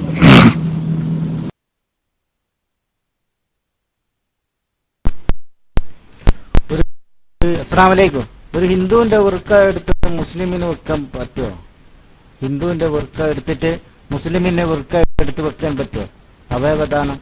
അസ്സലാമു അലൈക്കും. ഒരു ഹിന്ദുവിന്റെ വൃക്ക എടുത്തിട്ട് മുസ്ലിമിന് വെക്കാൻ പറ്റുമോ? ഹിന്ദുവിന്റെ വൃക്ക എടുത്തിട്ട് മുസ്ലിമിന്റെ വൃക്ക എടുത്ത് വെക്കാൻ പറ്റുമോ? അവയവദാനം.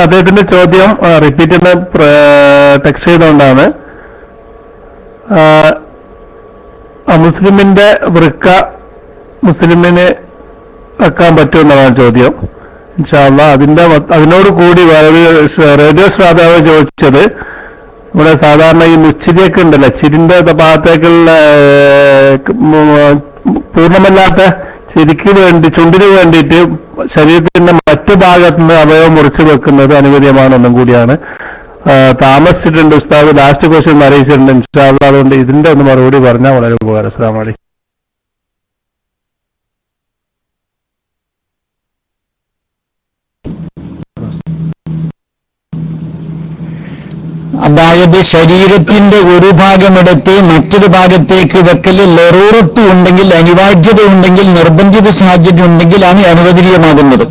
അദ്ദേഹത്തിന്റെ ചോദ്യം റിപ്പീറ്റ് ടെക്സ്റ്റ് ചെയ്തുകൊണ്ടാണ്. മുസ്ലിമിന്റെ വൃക്ക മുസ്ലിമിന് വെക്കാൻ പറ്റുമെന്നതാണ് ചോദ്യം. ഇൻഷാ അല്ലാഹ് അതിനോട് കൂടി റേഡിയോ ശ്രോതാവ് ചോദിച്ചത്, ഇവിടെ സാധാരണ ഈ മുച്ചിരിയൊക്കെ ഉണ്ടല്ലോ, ചിരിന്റെ ഭാഗത്തേക്കുള്ള പൂർണ്ണമല്ലാത്ത ചിരിക്കിന് വേണ്ടി, ചുണ്ടിന് വേണ്ടിയിട്ട് ശരീരത്തിന്റെ മറ്റു ഭാഗത്ത് നിന്ന് അവയവം മുറിച്ചു വെക്കുന്നത് അനുവദീയമാണെന്നും കൂടിയാണ്. താമസിച്ചിട്ടുണ്ട് ഉസ്താദ്, ലാസ്റ്റ് ക്വസ്റ്റ്യൻ അറിയിച്ചിട്ടുണ്ട്. ഇൻഷാ അല്ലാഹ് അതുകൊണ്ട് ഇതിന്റെ ഒന്ന് മറുപടി പറഞ്ഞാൽ വളരെ ഉപകാരം. അസ്സലാമു അലൈക്കും. അതായത് ശരീരത്തിന്റെ ഒരു ഭാഗമെടുത്ത് മറ്റൊരു ഭാഗത്തേക്ക് വെക്കല് ലറൂറത്ത് ഉണ്ടെങ്കിൽ, അനിവാര്യത ഉണ്ടെങ്കിൽ, നിർബന്ധിത സാഹചര്യം ഉണ്ടെങ്കിലാണ് അനുവദനീയമാകുന്നത്.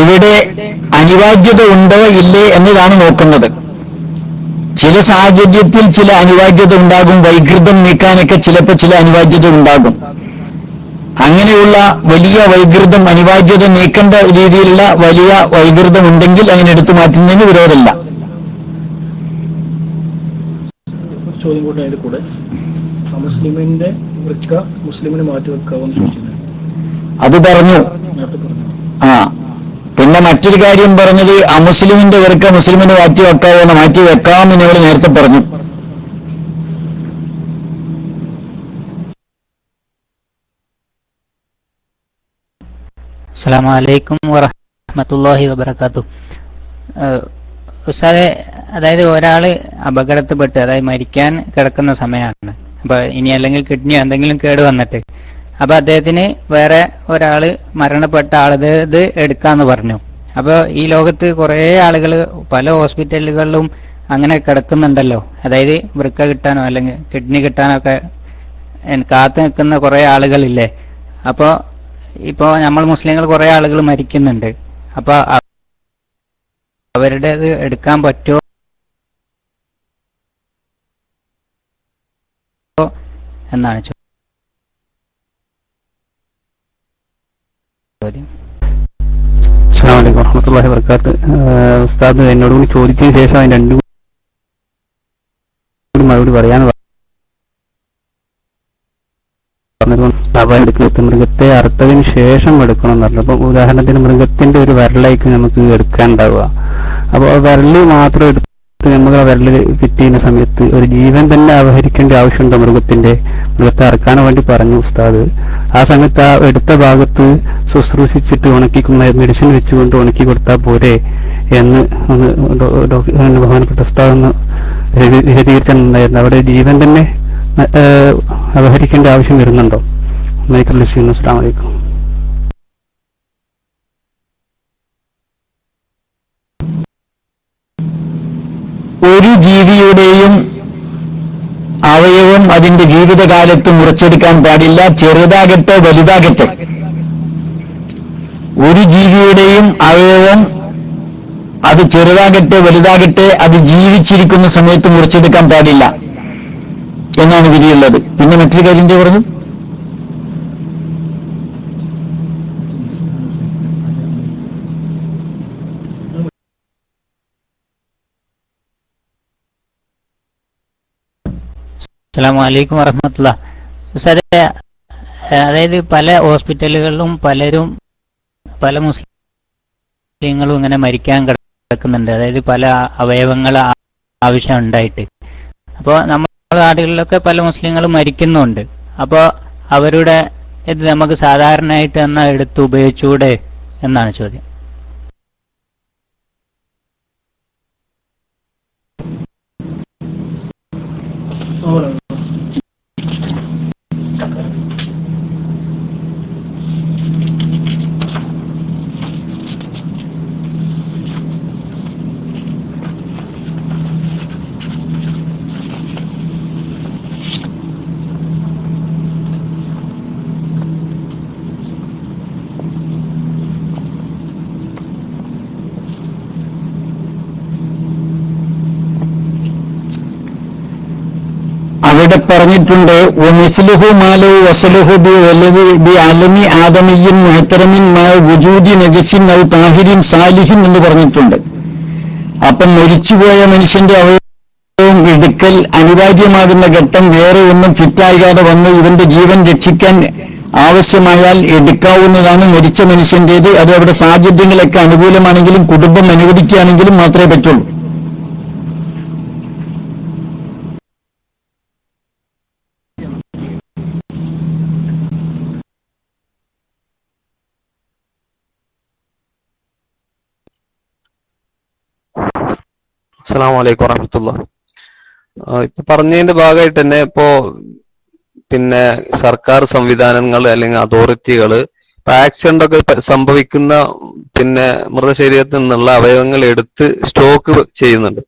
ഇവിടെ അനിവാര്യത ഉണ്ടോ ഇല്ലേ എന്നതാണ് നോക്കുന്നത്. ചില സാഹചര്യത്തിൽ ചില അനിവാര്യത ഉണ്ടാകും, വൈകൃതം നീക്കാനൊക്കെ ചിലപ്പോൾ ചില അനിവാര്യത ഉണ്ടാകും. അങ്ങനെയുള്ള വലിയ വൈകൃതം, അനിവാര്യത നീക്കേണ്ട രീതിയിലുള്ള വലിയ വൈകൃതം ഉണ്ടെങ്കിൽ അങ്ങനെ എടുത്തു മാറ്റുന്നതിന് വിരോധമില്ല. ചോദ്യം കൂടെ അതിൽ കൂടെ മുസ്ലിമിന്റെ വൃക്ക മുസ്ലിമിന് മാറ്റി വെക്കാവെന്ന് ചോദിച്ചത് അത് പറഞ്ഞു. പിന്നെ മറ്റൊരു കാര്യം പറഞ്ഞത് അമുസ്ലിമിന്റെ വൃക്ക മുസ്ലിമിന് മാറ്റി വെക്കാവോ, മാറ്റി വെക്കാമെന്ന് ഞങ്ങൾ നേരത്തെ പറഞ്ഞു. അസ്സലാമു അലൈക്കും വറഹ്മത്തുള്ളാഹി വബറകാതുഹു. ഉസ്താദെ, അതായത് ഒരാള് അപകടത്തിൽപ്പെട്ട്, അതായത് മരിക്കാൻ കിടക്കുന്ന സമയമാണ്. അപ്പൊ ഇനി അല്ലെങ്കിൽ കിഡ്നിയോ എന്തെങ്കിലും കേട് വന്നിട്ട്, അപ്പൊ അദ്ദേഹത്തിന് വേറെ ഒരാള് മരണപ്പെട്ട ആളത് എടുക്കാന്ന് പറഞ്ഞു. അപ്പൊ ഈ ലോകത്ത് കുറെ ആളുകൾ പല ഹോസ്പിറ്റലുകളിലും അങ്ങനെ കിടക്കുന്നുണ്ടല്ലോ, അതായത് വൃക്ക കിട്ടാനോ അല്ലെങ്കിൽ കിഡ്നി കിട്ടാനോ ഒക്കെ കാത്തു നിൽക്കുന്ന കുറെ ആളുകളില്ലേ. അപ്പോ ഇപ്പോ നമ്മൾ മുസ്ലിങ്ങൾ കുറെ ആളുകൾ മരിക്കുന്നുണ്ട്. അപ്പൊ അവരുടേത് എടുക്കാൻ പറ്റുമോ എന്നാണ് ചോദ്യം. അസ്സലാമു അലൈക്കും വറഹ്മത്തുള്ളാഹി വബറകാതുഹു. ഉസ്താദ് എന്നോട് കൂടി ചോദിച്ചതിന് ശേഷം അതിന് രണ്ടും കൂടി മറുപടി പറയാൻ എടുക്കുന്നത്, മൃഗത്തെ അറുത്തതിന് ശേഷം എടുക്കണം എന്ന് പറഞ്ഞു. അപ്പൊ ഉദാഹരണത്തിന് മൃഗത്തിന്റെ ഒരു വിരലേക്ക് നമുക്ക് എടുക്കാനുണ്ടാവുക. അപ്പോൾ വിരല് മാത്രം എടുത്ത് നമുക്ക് ആ വിരല് ഫിറ്റ് ചെയ്യുന്ന സമയത്ത് ഒരു ജീവൻ തന്നെ അപഹരിക്കേണ്ട ആവശ്യമുണ്ടോ? മൃഗത്തെ അറക്കാൻ വേണ്ടി പറഞ്ഞു ഉസ്താദ്. ആ സമയത്ത് ആ എടുത്ത ഭാഗത്ത് ശുശ്രൂഷിച്ചിട്ട് ഉണക്കിക്കുന്ന മെഡിസിൻ വെച്ചുകൊണ്ട് ഉണക്കി കൊടുത്താൽ പോരെ എന്ന് ഒന്ന് ബഹുമാനപ്പെട്ട ഉസ്താദ് ഒന്ന് വിശദീകരിച്ചിട്ടുണ്ടായിരുന്നു. അവിടെ ജീവൻ തന്നെ അപഹരിക്കേണ്ട ആവശ്യം വരുന്നുണ്ടോ? അസ്സലാമു അലൈക്കും. ഒരു ജീവിയുടെയും അവയവം അതിന്റെ ജീവിതകാലത്ത് മുറിച്ചെടുക്കാൻ പാടില്ല, ചെറുതാകട്ടെ വലുതാകട്ടെ. ഒരു ജീവിയുടെയും അവയവം അത് ചെറുതാകട്ടെ വലുതാകട്ടെ അത് ജീവിച്ചിരിക്കുന്ന സമയത്ത് മുറിച്ചെടുക്കാൻ പാടില്ല എന്നാണ് വിധിയുള്ളത്. പിന്നെ മറ്റൊരു കാര്യം എന്താ പറഞ്ഞു? അസ്സലാമു അലൈക്കും വറഹ്മത്തുള്ളാഹി. അതായത് പല ഹോസ്പിറ്റലുകളിലും പല മുസ്ലിങ്ങളും ഇങ്ങനെ മരിക്കാൻ കിടക്കുന്നുണ്ട്, അതായത് പല അവയവങ്ങൾ ആവശ്യം ഉണ്ടായിട്ട്. അപ്പോൾ നമ്മുടെ നാടുകളിലൊക്കെ പല മുസ്ലിങ്ങളും മരിക്കുന്നുണ്ട്. അപ്പോൾ അവരുടെ ഇത് നമുക്ക് സാധാരണയായിട്ട് എന്നാ എടുത്ത് ഉപയോഗിച്ചൂടെ എന്നാണ് ചോദ്യം. പറഞ്ഞിട്ടുണ്ട് മിസ്ലുഹു മാലു വസലുഹു ബി അലമി ആദമിയിൻ മുഹത്തരമിൻ വുജൂദി നജസിൻ ഔ താഹിരിൻ സാലിഹിൻ എന്ന് പറഞ്ഞിട്ടുണ്ട്. അപ്പം മരിച്ചുപോയ മനുഷ്യന്റെ അവയവം എടുക്കൽ അനിവാര്യമാകുന്ന ഘട്ടം വേറെ ഒന്നും ഫിറ്റാകാതെ വന്ന് ഇവന്റെ ജീവൻ രക്ഷിക്കാൻ ആവശ്യമായാൽ എടുക്കാവുന്നതാണ് മരിച്ച മനുഷ്യന്റേത്. അത് അവിടെ സാഹചര്യങ്ങളൊക്കെ അനുകൂലമാണെങ്കിലും കുടുംബം അനുവദിക്കുകയാണെങ്കിലും മാത്രമേ പറ്റുള്ളൂ. അസ്സലാമു അലൈക്കും വറഹ്മത്തുള്ളാഹി. ഇപ്പൊ പറഞ്ഞതിന്റെ ഭാഗമായിട്ട് തന്നെ ഇപ്പോ പിന്നെ സർക്കാർ സംവിധാനങ്ങൾ അല്ലെങ്കിൽ അതോറിറ്റികൾ ഇപ്പൊ ആക്സിഡന്റ് ഒക്കെ സംഭവിക്കുന്ന പിന്നെ മൃതശരീരത്തിൽ നിന്നുള്ള അവയവങ്ങൾ എടുത്ത് സ്റ്റോക്ക് ചെയ്യുന്നുണ്ട്.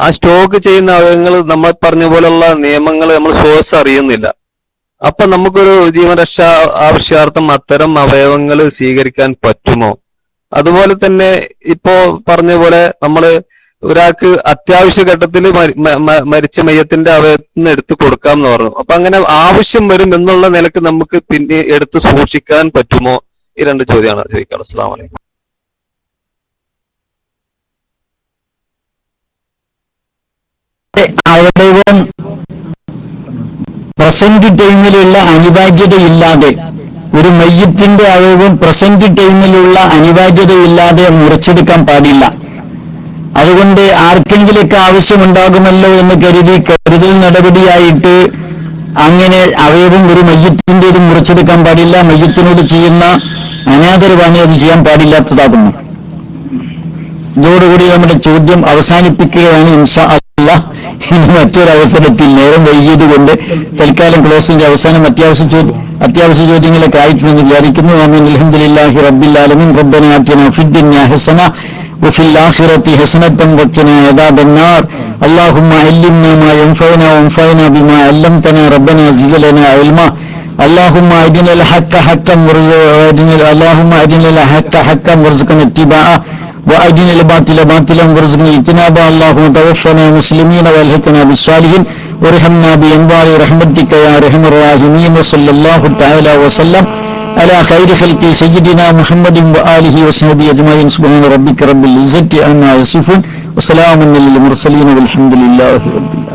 ആ സ്റ്റോക്ക് ചെയ്യുന്ന അവയവങ്ങൾ നമ്മൾ പറഞ്ഞ പോലുള്ള നിയമങ്ങൾ നമ്മൾ സോഴ്സ് അറിയുന്നില്ല. അപ്പൊ നമുക്കൊരു ജീവരക്ഷാ ആവശ്യാർത്ഥം അത്തരം അവയവങ്ങൾ സ്വീകരിക്കാൻ പറ്റുമോ? അതുപോലെ തന്നെ ഇപ്പോ പറഞ്ഞ പോലെ നമ്മള് ഒരാൾക്ക് അത്യാവശ്യ ഘട്ടത്തിൽ മരിച്ച മയ്യത്തിന്റെ അവയവത്തിൽ നിന്ന് എടുത്ത് കൊടുക്കാം എന്ന് പറഞ്ഞു. അപ്പൊ അങ്ങനെ ആവശ്യം വരും എന്നുള്ള നിലക്ക് നമുക്ക് പിന്നെ എടുത്ത് സൂക്ഷിക്കാൻ പറ്റുമോ? ഈ രണ്ട് ചോദ്യമാണ് ചോദിക്കാം. അസ്സലാമു അലൈക്കും. അവയവം പ്രസന്റ് ടൈമിലുള്ള അനിവാര്യതയില്ലാതെ, ഒരു മയ്യത്തിന്റെ അവയവം പ്രസന്റ് ടൈമിലുള്ള അനിവാര്യതയില്ലാതെ മുറിച്ചെടുക്കാൻ പാടില്ല. അതുകൊണ്ട് ആർക്കെങ്കിലൊക്കെ ആവശ്യമുണ്ടാകുമല്ലോ എന്ന് കരുതൽ നടപടിയായിട്ട് അങ്ങനെ അവയവം ഒരു മയ്യത്തിൻ്റെതും മുറിച്ചെടുക്കാൻ പാടില്ല. മയ്യത്തിനോട് ചെയ്യുന്ന അനാദരവാണ് അത് ചെയ്യാൻ പാടില്ലാത്തതാകുന്നു. ഇതോടുകൂടി നമ്മുടെ ചോദ്യം അവസാനിപ്പിക്കുകയാണ് ഇൻഷാ അല്ലാഹ്. ഇനി മറ്റൊരവസരത്തിൽ നേരം വൈകിയത് കൊണ്ട് തൽക്കാലം ക്ലോസിന്റെ അവസാനം അത്യാവശ്യ ചോദ്യങ്ങളൊക്കെ ആയിട്ടുണ്ടെന്ന് വിചാരിക്കുന്നു. ആമീൻ. അൽഹംദുലില്ലാഹി റബ്ബിൽ ആലമീൻ. റബ്ബനാ ആതിനാ ഫിദ്ദുനിയ ഹസന وفي الآخرة حسنة وقنا عذاب النار. اللهم علمنا ما ينفعنا وانفعنا بما علمتنا. ربنا زد لنا علما. اللهم أرنا الحق حقا وارزقنا اتباعه وأرنا الباطل باطلا وارزقنا اجتنابه. اللهم توفنا مسلمين والحقنا بالصالحين وارحمنا بأنوار رحمتك يا أرحم الراحمين. وصلى الله تعالى وسلم على خير خلق سيدنا محمد وآله وصحبه أجمعين. سبحان ربك رب العزة عما يصفون وسلام على المرسلين والحمد لله رب العالمين.